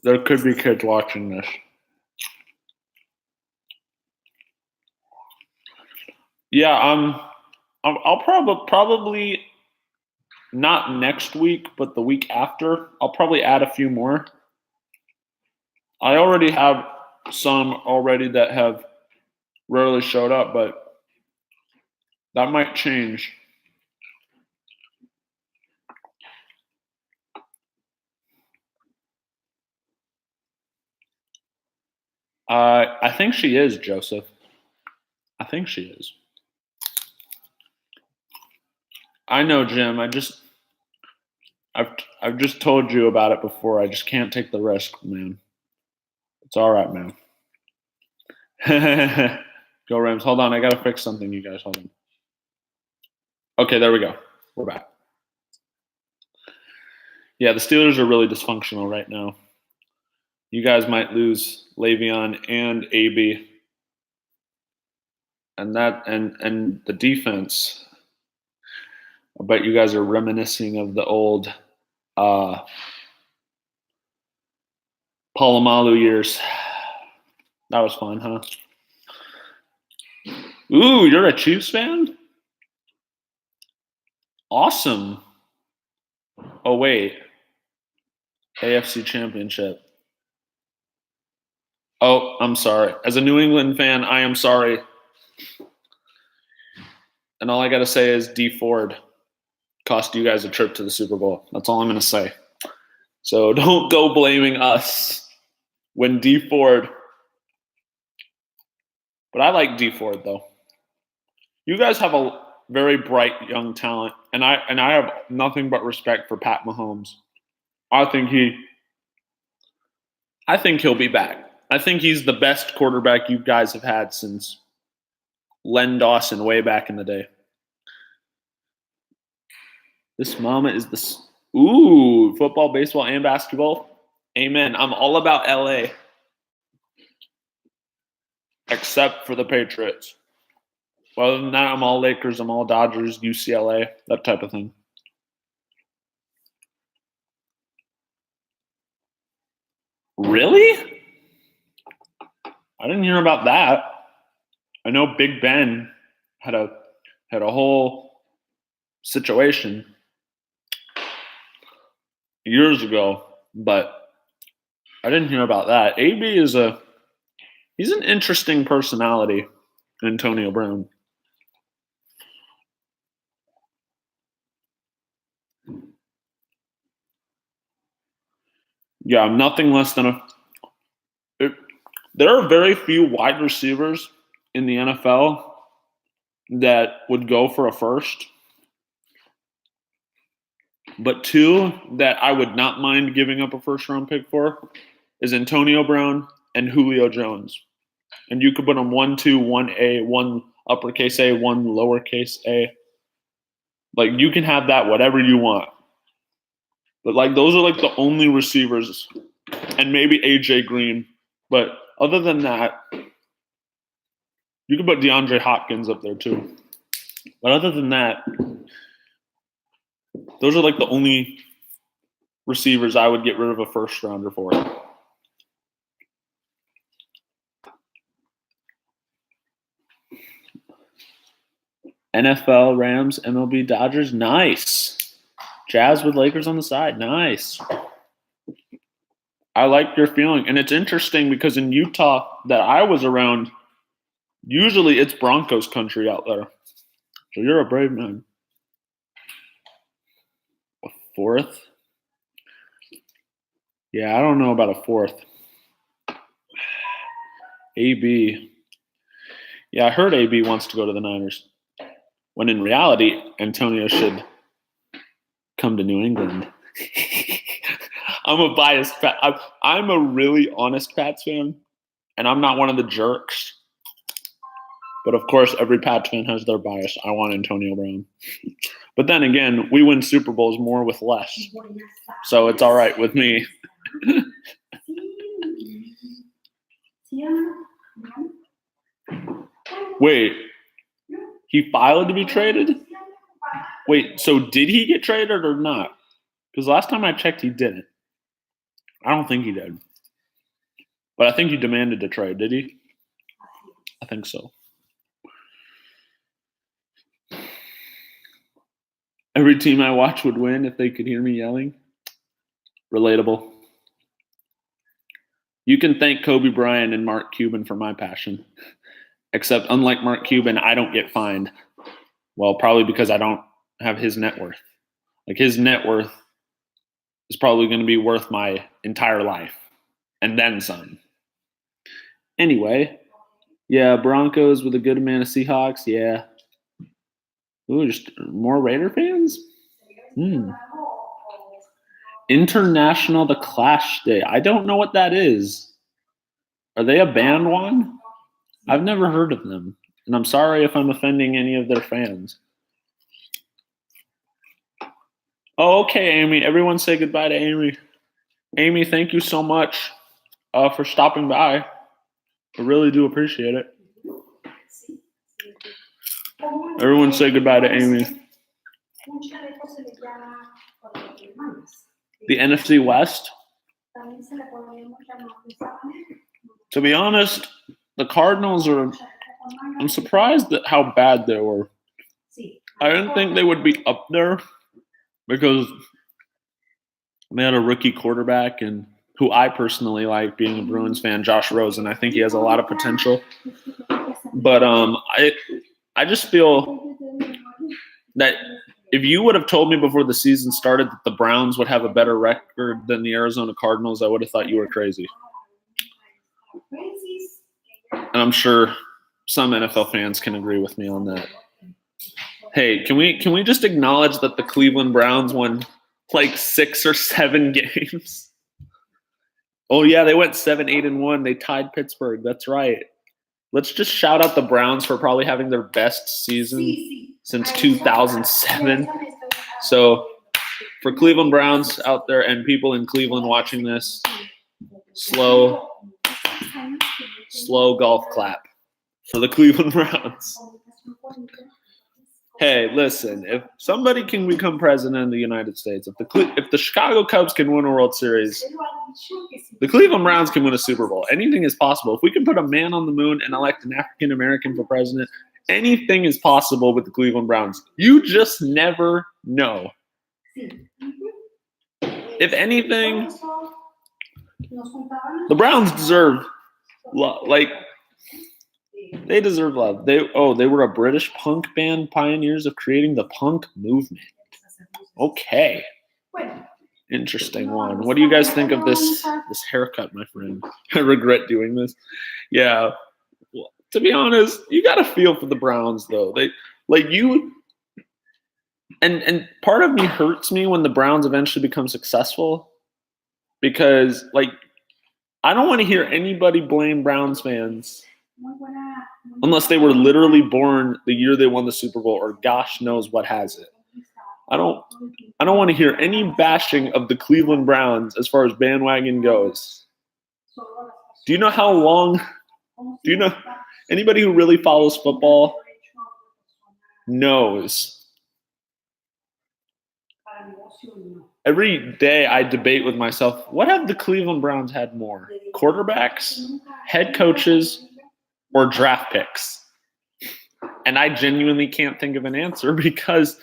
There could be kids watching this. Yeah, I'll probably not next week, but the week after, I'll probably add a few more. I already have some already that have rarely showed up, but that might change. I think she is, Joseph. I think she is. I know, Jim. I've just told you about it before. I just can't take the risk, man. It's all right, man. Go Rams. Hold on, I gotta fix something, you guys. Hold on. Okay, there we go. We're back. Yeah, the Steelers are really dysfunctional right now. You guys might lose Le'Veon and AB. And the defense. I bet you guys are reminiscing of the old Palomalu years. That was fun, huh? Ooh, you're a Chiefs fan? Awesome. Oh, wait. AFC Championship. Oh, I'm sorry. As a New England fan, I am sorry. And all I got to say is D Ford cost you guys a trip to the Super Bowl. That's all I'm going to say. So don't go blaming us when D Ford. But I like D Ford, though. You guys have a very bright young talent, and I have nothing but respect for Pat Mahomes. I think he'll be back. I think he's the best quarterback you guys have had since Len Dawson way back in the day. This moment is football, baseball, and basketball. Amen. I'm all about LA. Except for the Patriots. Well, other than that, I'm all Lakers, I'm all Dodgers, UCLA, that type of thing. Really? I didn't hear about that. I know Big Ben had a whole situation years ago, but I didn't hear about that. AB he's an interesting personality, Antonio Brown. Yeah, I'm nothing less than there are very few wide receivers in the NFL that would go for a first, but two that I would not mind giving up a first-round pick for is Antonio Brown and Julio Jones. And you could put them 1, 2, 1A, 1 uppercase A, 1 lowercase a. Like, you can have that whatever you want. But, like, those are, like, the only receivers. And maybe A.J. Green. But other than that, you could put DeAndre Hopkins up there, too. But other than that, those are, like, the only receivers I would get rid of a first-rounder for. NFL, Rams, MLB, Dodgers, nice. Jazz with Lakers on the side, nice. I like your feeling. And it's interesting because in Utah that I was around, usually it's Broncos country out there. So you're a brave man. A fourth? Yeah, I don't know about a fourth. AB. Yeah, I heard AB wants to go to the Niners. When in reality, Antonio should come to New England. I'm a biased I'm a really honest Pats fan, and I'm not one of the jerks. But of course, every Pats fan has their bias. I want Antonio Brown. But then again, we win Super Bowls more with less. So it's all right with me. Wait. He filed to be traded? Wait, so did he get traded or not? Because last time I checked, he didn't. I don't think he did. But I think he demanded a trade, did he? I think so. Every team I watch would win if they could hear me yelling. Relatable. You can thank Kobe Bryant and Mark Cuban for my passion. Except unlike Mark Cuban, I don't get fined. Well, probably because I don't have his net worth. Like, his net worth is probably going to be worth my entire life. And then some. Anyway, yeah, Broncos with a good amount of Seahawks, yeah. Ooh, just more Raider fans? International The Clash Day. I don't know what that is. Are they a band one? I've never heard of them. And I'm sorry if I'm offending any of their fans. Oh, okay, Amy. Everyone say goodbye to Amy. Amy, thank you so much for stopping by. I really do appreciate it. Everyone say goodbye to Amy. The NFC West? To be honest, the Cardinals I'm surprised at how bad they were. I didn't think they would be up there because they had a rookie quarterback and who I personally like, being a Bruins fan, Josh Rosen. I think he has a lot of potential. But I just feel that if you would have told me before the season started that the Browns would have a better record than the Arizona Cardinals, I would have thought you were crazy. And I'm sure some NFL fans can agree with me on that. Hey, can we just acknowledge that the Cleveland Browns won like 6 or 7 games? Oh yeah, they went 7-8-1. They tied Pittsburgh. That's right. Let's just shout out the Browns for probably having their best season since 2007. So for Cleveland Browns out there and people in Cleveland watching this, slow golf clap for the Cleveland Browns. Hey, listen, if somebody can become president of the United States, if the Chicago Cubs can win a World Series, the Cleveland Browns can win a Super Bowl. Anything is possible. If we can put a man on the moon and elect an African American for president, anything is possible with the Cleveland Browns. You just never know. If anything, the Browns deserve love. Like, they deserve love. They were a British punk band, pioneers of creating the punk movement. Okay. Interesting one. What do you guys think of this haircut, my friend? I regret doing this. Yeah. To be honest, you got to feel for the Browns, though. They like you, and part of me hurts me when the Browns eventually become successful, because like I don't want to hear anybody blame Browns fans unless they were literally born the year they won the Super Bowl, or gosh knows what has it. I don't want to hear any bashing of the Cleveland Browns as far as bandwagon goes. Do you know how long? Do you know anybody who really follows football knows? Every day I debate with myself, what have the Cleveland Browns had more? Quarterbacks, head coaches, or draft picks? And I genuinely can't think of an answer, because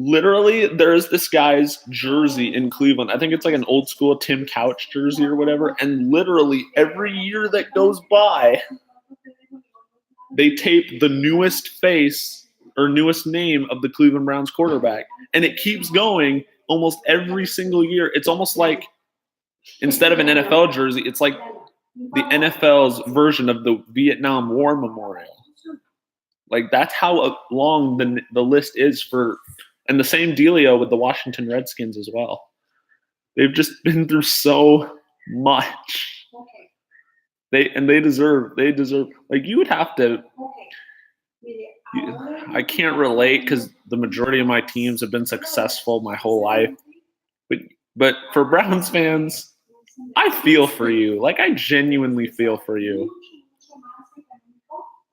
literally there's this guy's jersey in Cleveland. I think it's like an old school Tim Couch jersey or whatever. And literally every year that goes by, they tape the newest face or newest name of the Cleveland Browns quarterback. And it keeps going almost every single year. It's almost like instead of an NFL jersey, it's like the NFL's version of the Vietnam War Memorial. Like that's how long the list is for, and the same dealio with the Washington Redskins as well. They've just been through so much. They deserve, like you would have to, I can't relate because the majority of my teams have been successful my whole life. But for Browns fans, I feel for you. Like I genuinely feel for you.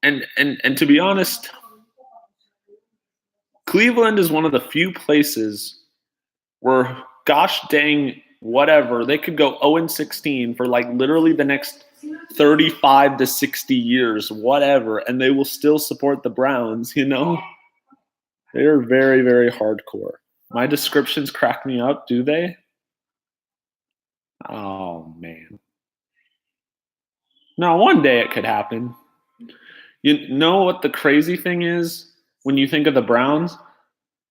And to be honest, Cleveland is one of the few places where, gosh dang, whatever, they could go 0-16 for like literally the next 35 to 60 years, whatever, and they will still support the Browns, you know? They're very, very hardcore. My descriptions crack me up, do they? Oh, man. Now, one day it could happen. You know what the crazy thing is when you think of the Browns?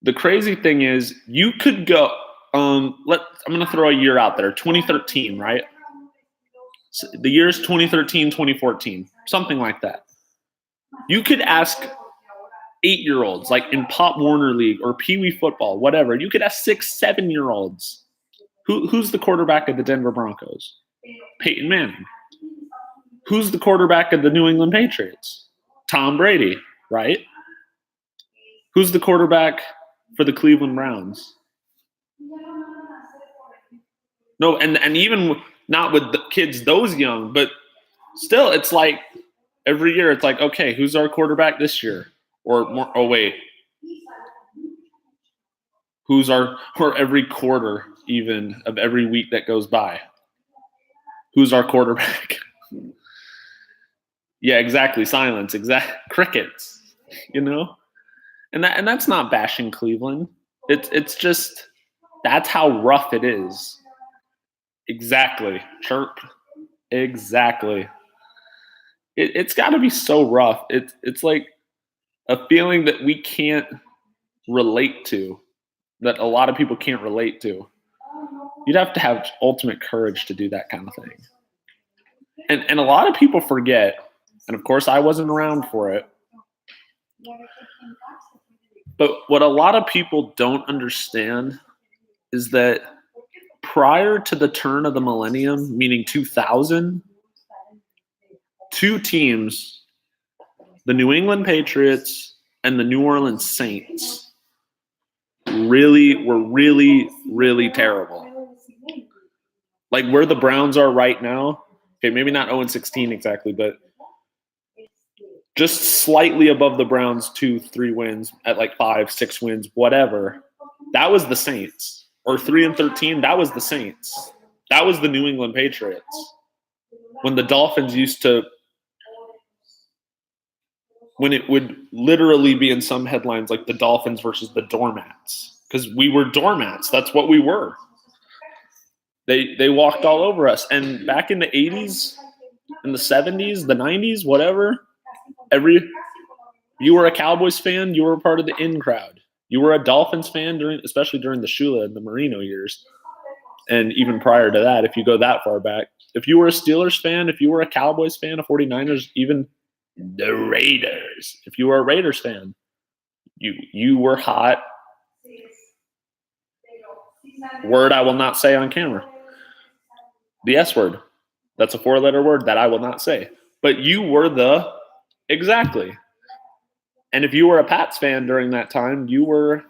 The crazy thing is you could go, I'm going to throw a year out there, 2013, right? So the year's 2013, 2014, something like that. You could ask 8-year-olds, like in Pop Warner League or Pee Wee football, whatever. You could ask 6, 7-year-olds. Who's the quarterback of the Denver Broncos? Peyton Manning. Who's the quarterback of the New England Patriots? Tom Brady, right? Who's the quarterback for the Cleveland Browns? No, and even not with the kids those young, but still, it's like every year it's like, okay, who's our quarterback this year? Or more, oh wait, or every quarter even of every week that goes by, who's our quarterback? Yeah, exactly. Silence. Crickets. You know, and that's not bashing Cleveland. It's just that's how rough it is. Exactly. Chirp. Exactly. It's got to be so rough. It's like a feeling that we can't relate to, that a lot of people can't relate to. You'd have to have ultimate courage to do that kind of thing. And a lot of people forget, and of course I wasn't around for it, but what a lot of people don't understand is that prior to the turn of the millennium, meaning 2000, two teams, the New England Patriots and the New Orleans Saints, were really terrible. Like where the Browns are right now, okay, maybe not 0-16 exactly, but just slightly above the Browns, 2-3 wins at like 5-6 wins, whatever. That was the Saints. Or 3-13, that was the Saints. That was the New England Patriots. When the Dolphins used to, when it would literally be in some headlines like the Dolphins versus the Doormats. Because we were doormats. That's what we were. They walked all over us. And back in the 80s, in the 70s, the 90s, whatever, you were a Cowboys fan, you were a part of the in crowd. You were a Dolphins fan, especially during the Shula and the Marino years. And even prior to that, if you go that far back. if you were a Steelers fan, if you were a Cowboys fan, a 49ers, even the Raiders, if you were a Raiders fan, you were hot. Word I will not say on camera. The S word. That's a 4-letter word that I will not say. But you were exactly. And if you were a Pats fan during that time, you were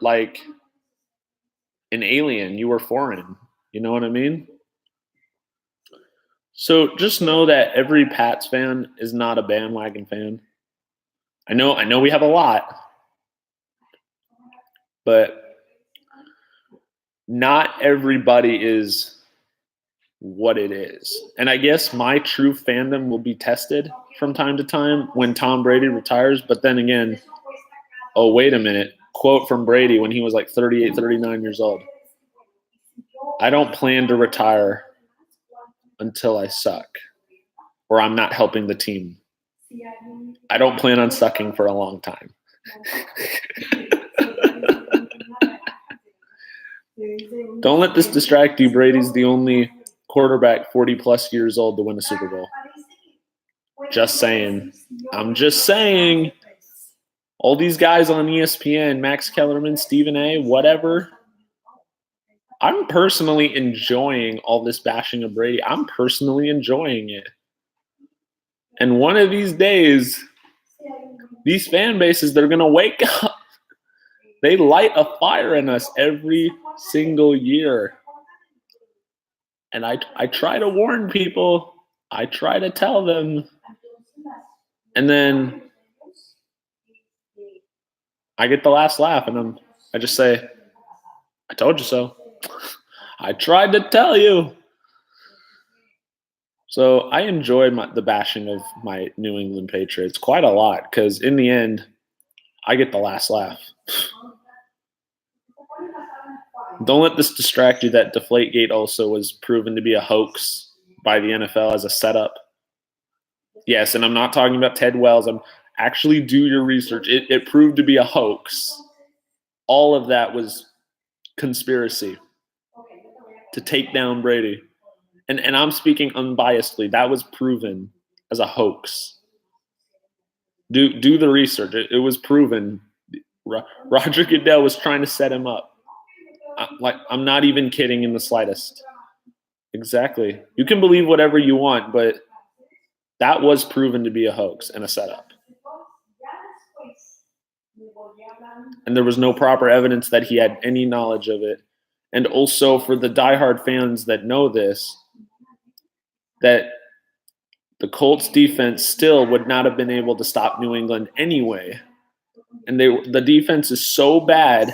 like an alien. You were foreign. You know what I mean? So just know that every Pats fan is not a bandwagon fan. I know we have a lot, but not everybody is what it is. And I guess my true fandom will be tested from time to time when Tom Brady retires. But then again, oh, wait a minute. Quote from Brady when he was like 38, 39 years old. I don't plan to retire until I suck or I'm not helping the team. I don't plan on sucking for a long time. Don't let this distract you. Brady's the only quarterback 40-plus years old to win a Super Bowl. Just saying. I'm just saying. All these guys on ESPN, Max Kellerman, Stephen A., whatever. I'm personally enjoying all this bashing of Brady. I'm personally enjoying it. And one of these days, these fan bases, they're going to wake up. They light a fire in us every single year. And I try to warn people. I try to tell them. And then I get the last laugh, and I just say, I told you so. I tried to tell you. So I enjoy the bashing of my New England Patriots quite a lot because in the end, I get the last laugh. Don't let this distract you that Deflategate also was proven to be a hoax by the NFL as a setup. Yes, and I'm not talking about Ted Wells. Actually do your research. It proved to be a hoax. All of that was conspiracy to take down Brady. And I'm speaking unbiasedly. That was proven as a hoax. Do the research. It was proven. Roger Goodell was trying to set him up. I'm not even kidding in the slightest. Exactly. You can believe whatever you want, but that was proven to be a hoax and a setup. And there was no proper evidence that he had any knowledge of it. And also for the diehard fans that know this, that the Colts defense still would not have been able to stop New England anyway. And the defense is so bad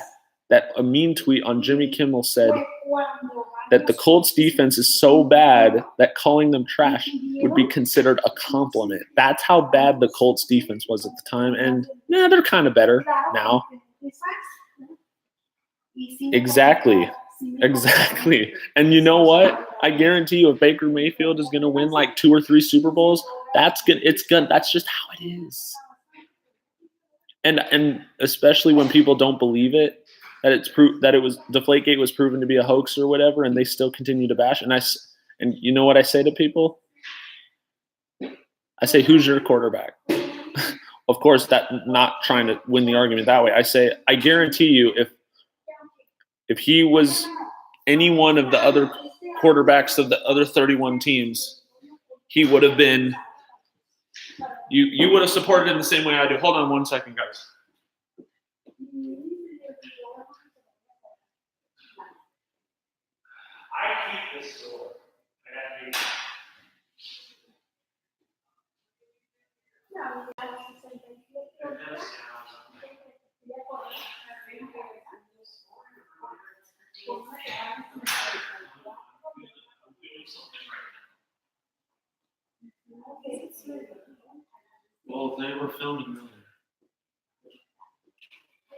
that a mean tweet on Jimmy Kimmel said that the Colts defense is so bad that calling them trash would be considered a compliment. That's how bad the Colts defense was at the time. And yeah, they're kind of better now. Exactly. And you know what? I guarantee you if Baker Mayfield is going to win like 2 or 3 Super Bowls, that's just how it is. And especially when people don't believe it, that it was Deflategate was proven to be a hoax or whatever, and they still continue to bash. And you know what I say to people? I say, who's your quarterback? Of course, that not trying to win the argument that way. I say, I guarantee you, if he was any one of the other quarterbacks of the other 31 teams, he would have been. You would have supported him the same way I do. Hold on 1 second, guys. I keep this store. Well, they were filming earlier.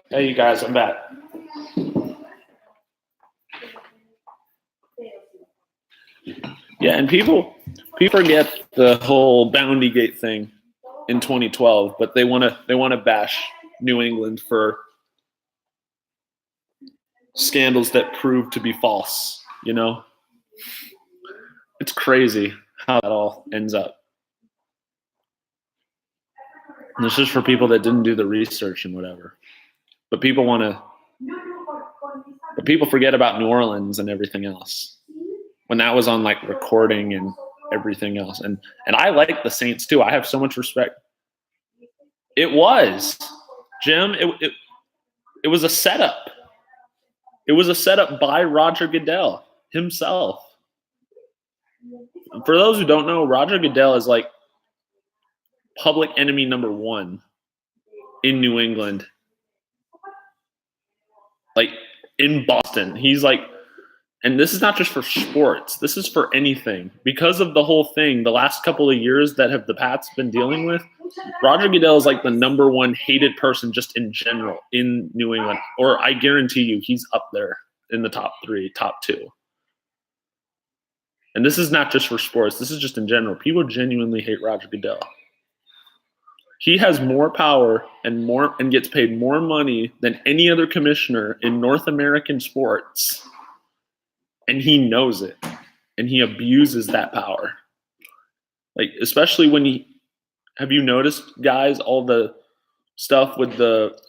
Hey, you guys, I'm back. Yeah, and people forget the whole Bounty Gate thing in 2012, but they want to bash New England for scandals that prove to be false, you know? It's crazy how that all ends up. And it's just for people that didn't do the research and whatever. But people forget about New Orleans and everything else. When that was on like recording and everything else. And I like the Saints too. I have so much respect. It was, Jim, it was a setup. It was a setup by Roger Goodell himself. For those who don't know, Roger Goodell is like public enemy number one in New England. Like in Boston. He's like, and this is not just for sports. This is for anything. Because of the whole thing, the last couple of years that the Pats been dealing with, Roger Goodell is like the number one hated person just in general in New England. Or I guarantee you he's up there in the top 3, top 2. And this is not just for sports. This is just in general. People genuinely hate Roger Goodell. He has more power and gets paid more money than any other commissioner in North American sports. And he knows it. And he abuses that power. Like, especially when have you noticed, guys, all the stuff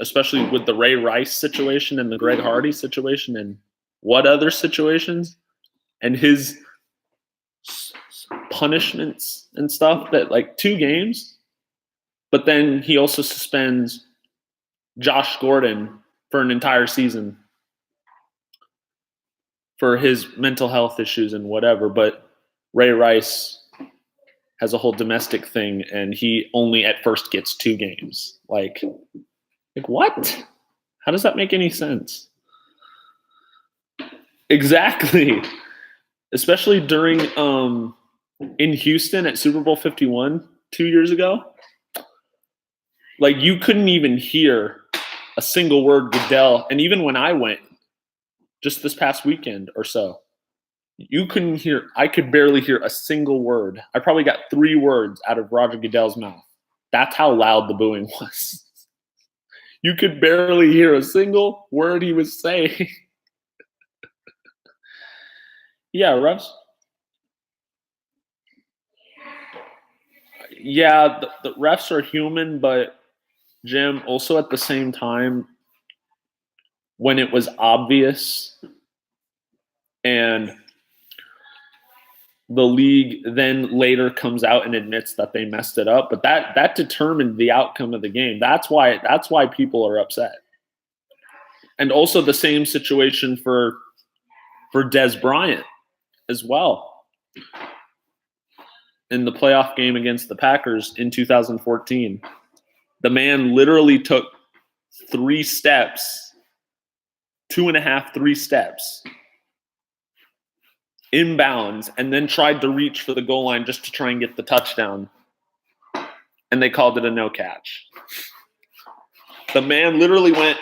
especially with the Ray Rice situation and the Greg Hardy situation and what other situations and his punishments and stuff that like 2 games, but then he also suspends Josh Gordon for an entire season for his mental health issues and whatever. But Ray Rice has a whole domestic thing and he only at first gets 2 games. Like what? How does that make any sense? Exactly. Especially during in Houston at Super Bowl 51 2 years ago. Like you couldn't even hear a single word Goodell. And even when I went just this past weekend or so, I could barely hear a single word. I probably got 3 words out of Roger Goodell's mouth. That's how loud the booing was. You could barely hear a single word he was saying. Yeah, refs. Yeah, the refs are human, but Jim, also at the same time, when it was obvious and the league then later comes out and admits that they messed it up, but that determined the outcome of the game. That's why people are upset. And also the same situation for Dez Bryant as well. In the playoff game against the Packers in 2014, the man literally took 3 steps, 2.5, 3 steps inbounds, and then tried to reach for the goal line just to try and get the touchdown. And they called it a no catch. The man literally went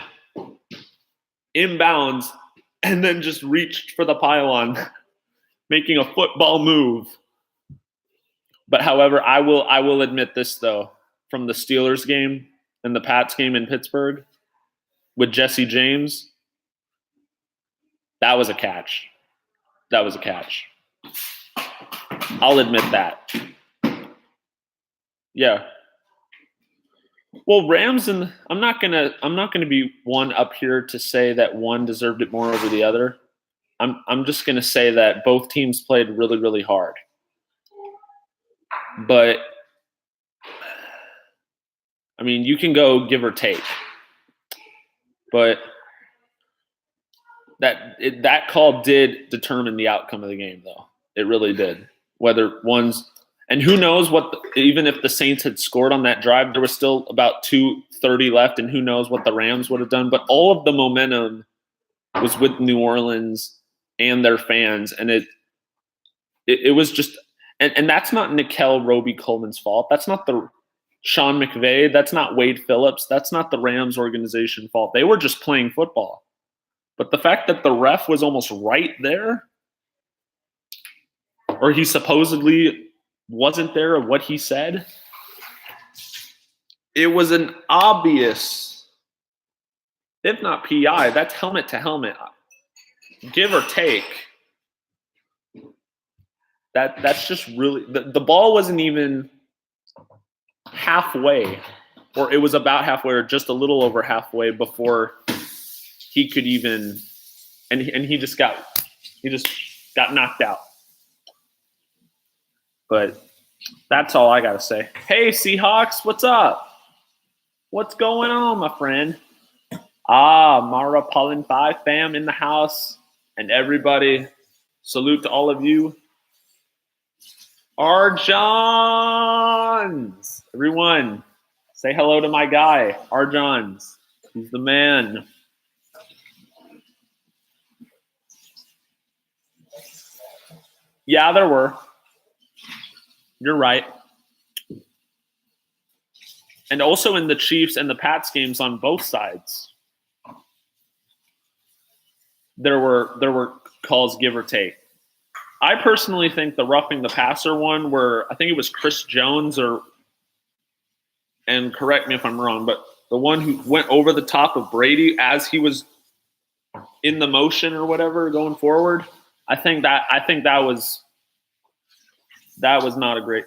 inbounds and then just reached for the pylon, making a football move. But however, I will admit this though, from the Steelers game and the Pats game in Pittsburgh with Jesse James, that was a catch. That was a catch. I'll admit that. Yeah. Well, Rams and I'm not gonna be one up here to say that one deserved it more over the other. I'm just gonna say that both teams played really, really hard. But I mean, you can go give or take. But that call did determine the outcome of the game, though. It really did. Whether one's and who knows even if the Saints had scored on that drive, there was still about 2:30 left, and who knows what the Rams would have done. But all of the momentum was with New Orleans and their fans, and it was just and that's not Nickel Roby-Coleman's fault. That's not the Sean McVay. That's not Wade Phillips. That's not the Rams organization fault. They were just playing football. But the fact that the ref was almost right there, or he supposedly wasn't there of what he said, it was an obvious, if not PI, that's helmet to helmet. give or take, that's just really the ball wasn't even halfway, or it was about halfway, or just a little over halfway before he could even, and he just got knocked out. But that's all I gotta say. Hey Seahawks, what's up? What's going on, my friend? Mara Pollen 5 fam in the house, and everybody, salute to all of you. Arjons, everyone, say hello to my guy, Arjons. He's the man. Yeah, there were. You're right. And also in the Chiefs and the Pats games on both sides, there were calls give or take. I personally think the roughing the passer one, where I think it was Chris Jones, and correct me if I'm wrong, but the one who went over the top of Brady as he was in the motion or whatever going forward, I think that was not a great.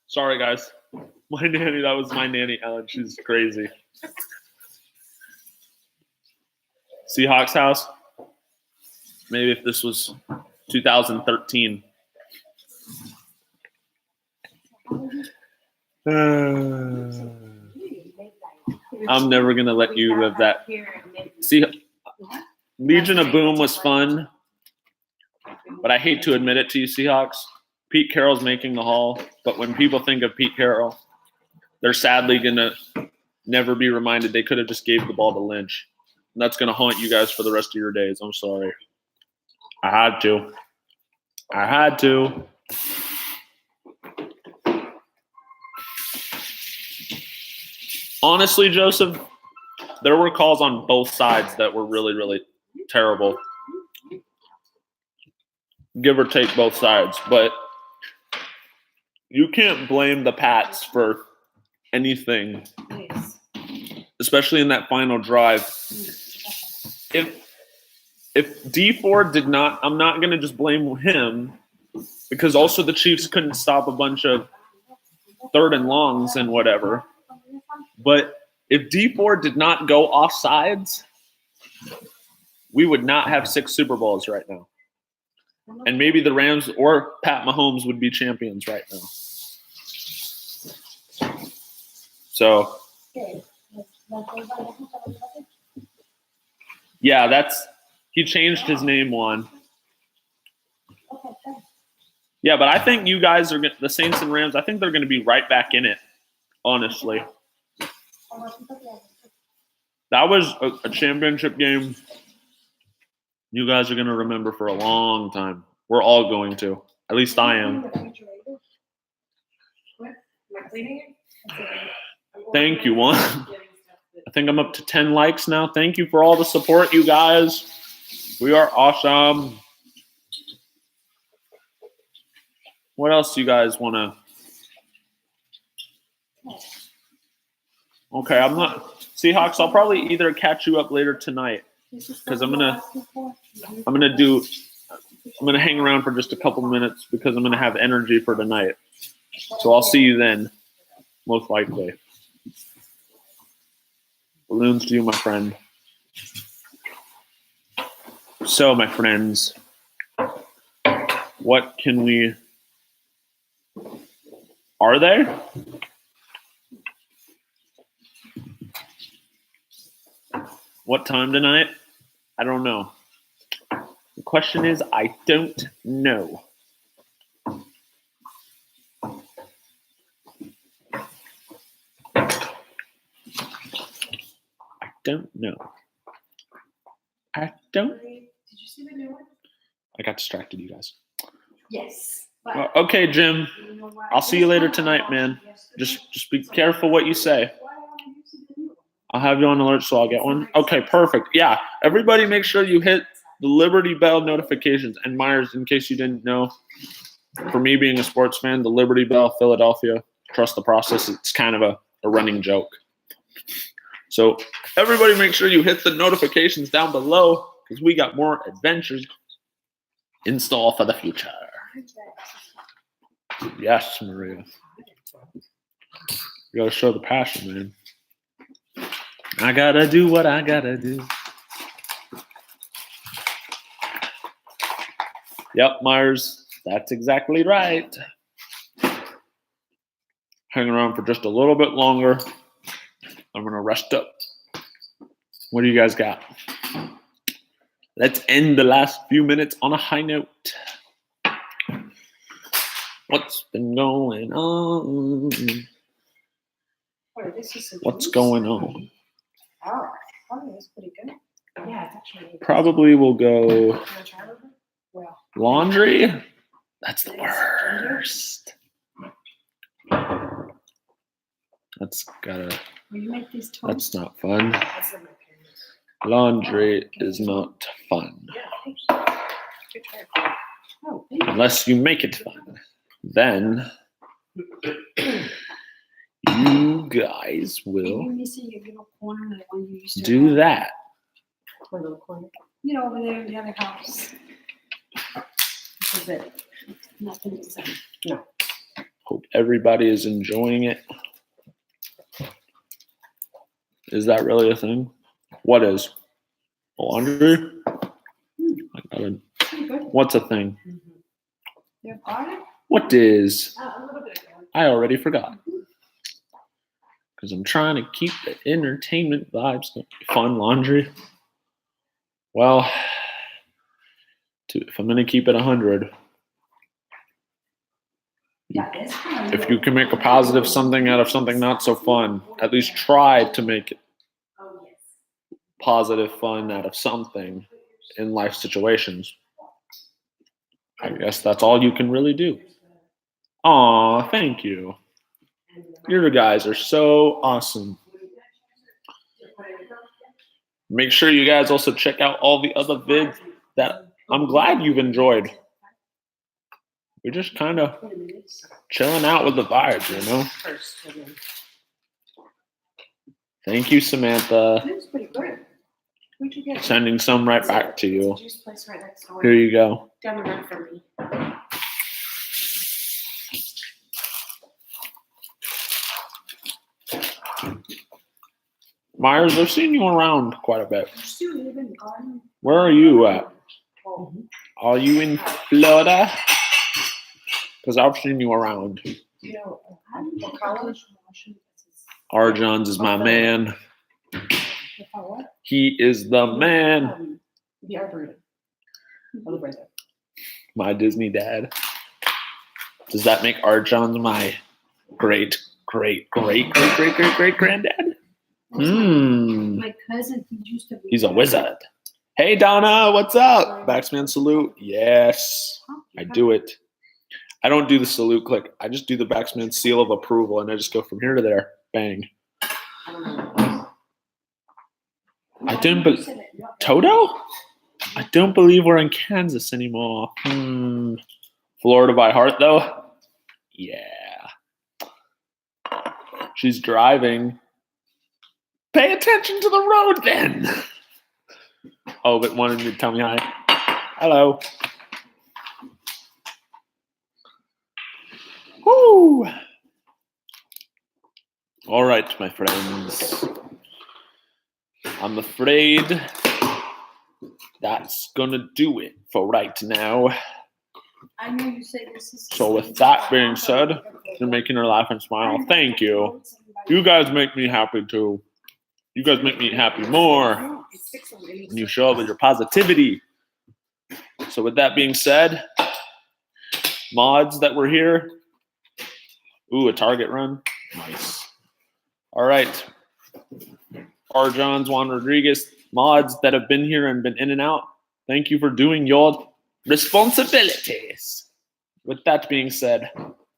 Sorry guys, my nanny. That was my nanny, Ellen. She's crazy. Seahawks house. Maybe if this was 2013. I'm never gonna let you live that. See, Legion of Boom was fun, but I hate to admit it to you, Seahawks. Pete Carroll's making the Hall, but when people think of Pete Carroll, they're sadly gonna never be reminded they could have just gave the ball to Lynch, and that's gonna haunt you guys for the rest of your days. I'm sorry. I had to. Honestly, Joseph, there were calls on both sides that were really, really terrible. Give or take both sides. But you can't blame the Pats for anything, especially in that final drive. If D Ford did not, I'm not going to just blame him, because also the Chiefs couldn't stop a bunch of 3rd and longs and whatever. But if D Ford did not go off sides, we would not have 6 Super Bowls right now. And maybe the Rams or Pat Mahomes would be champions right now. So, yeah, he changed his name one. Yeah, but I think you guys are the Saints and Rams. I think they're going to be right back in it, honestly. That was a championship game you guys are going to remember for a long time. We're all going to. At least I am. Thank you, one. I think I'm up to 10 likes now. Thank you for all the support, you guys. We are awesome. What else do you guys want to? Okay, I'm not Seahawks. I'll probably either catch you up later tonight, because I'm gonna hang around for just a couple minutes, because I'm gonna have energy for tonight. So I'll see you then, most likely. Balloons to you, my friend. So, my friends, what can we? Are they? What time tonight? I don't know. The question is, I don't know. Don't know. I don't. Did you see the new one? I got distracted, you guys. Yes. Well, okay, Jim. I'll see you later tonight, man. Just be careful what you say. I'll have you on alert, so I'll get one. Okay, perfect. Yeah, everybody make sure you hit the Liberty Bell notifications. And Myers, in case you didn't know, for me being a sports fan, the Liberty Bell, Philadelphia, trust the process. It's kind of a running joke. So everybody make sure you hit the notifications down below because we got more adventures in store for the future. Yes, Maria. You gotta show the passion, man. I gotta do what I gotta do. Yep, Myers, that's exactly right. Hang around for just a little bit longer. I'm gonna rest up. What do you guys got? Let's end the last few minutes on a high note. What's been going on? What's going on? Oh, that's pretty good. Yeah, it's actually. Probably will go Well, laundry. That's the worst. That's gotta. will you make these toys? That's not fun. That's what my parents. Laundry is not fun Good try. Oh, thank you. unless you make it fun. Then you guys Are will you missing your little corner, the one you used to do have? that. One little corner. You know, over there in the other house. This is it. Nothing inside. No. Hope everybody is enjoying it. Is that really a thing? What is? Laundry? Pretty good. What's a thing? You have got it? What is? A little bit ago. I already forgot. Because I'm trying to keep the entertainment vibes going. Fun laundry. Well, if I'm going to keep it 100, Yeah, this one. if you can make a positive something out of something not so fun, at least try to make it Oh, yes. positive fun out of something in life situations. I guess that's all you can really do. Aw, thank you. You guys are so awesome. Make sure you guys also check out all the other vids that I'm glad you've enjoyed. We're just kind of chilling out with the vibes, you know? Thank you, Samantha. It's pretty good. Where'd you get it? Sending some right back to you. It's a juice place right next door. Here you go. Down the road from me. Myers, I've seen you around quite a bit. You still live in the garden? Where are you at? Oh. Are you in Florida? Because I've seen you around. You know, for college. Arjan's is my man. What? He is the man. The Arboretum. I live right there. My Disney dad. Does that make Arjan's my great granddad? My cousin, he used to be. He's a wizard. Hey Donna, what's up? Baxman salute. Yes, I do it. I don't do the salute click. I just do the Baxman seal of approval, and I just go from here to there. Bang. I didn't believe Toto? I don't believe we're in Kansas anymore. Florida by heart, though. Yeah. She's driving. Pay attention to the road, then. Oh, but wanted to tell me hi. Hello. Woo. All right, my friends. I'm afraid that's gonna do it for right now. I know you say this is. So with that being said, you're making her laugh and smile. Thank you. You guys make me happy too. You guys make me happy more when you show up with your positivity. So with that being said, mods that were here. Ooh, a target run. Nice. All right. Arjans, Juan Rodriguez, mods that have been here and been in and out. Thank you for doing your responsibilities. With that being said,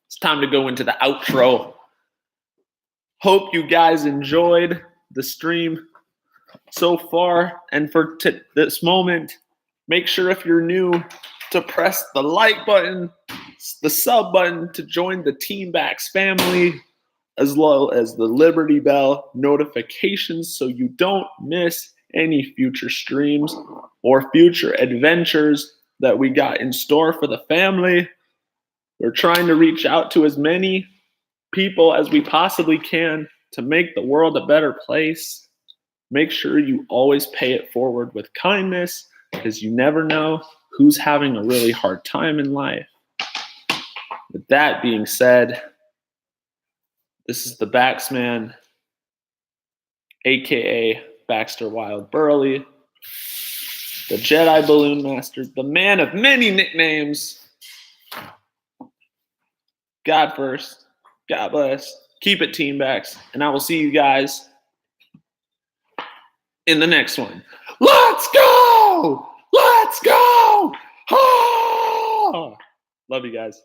it's time to go into the outro. Hope you guys enjoyed the stream so far. And for this moment, make sure if you're new to press the like button, the sub button to join the Team Bax family. as well as the Liberty Bell notifications so you don't miss any future streams or future adventures that we got in store for the family. We're trying to reach out to as many people as we possibly can to make the world a better place. Make sure you always pay it forward with kindness, because you never know who's having a really hard time in life. With that being said, this is the Baxman, aka Baxter Wild Burley, the Jedi Balloon Master, the man of many nicknames. God first, God bless, keep it Team Bax, and I will see you guys in the next one. Let's go! Let's go! Ah! Love you guys.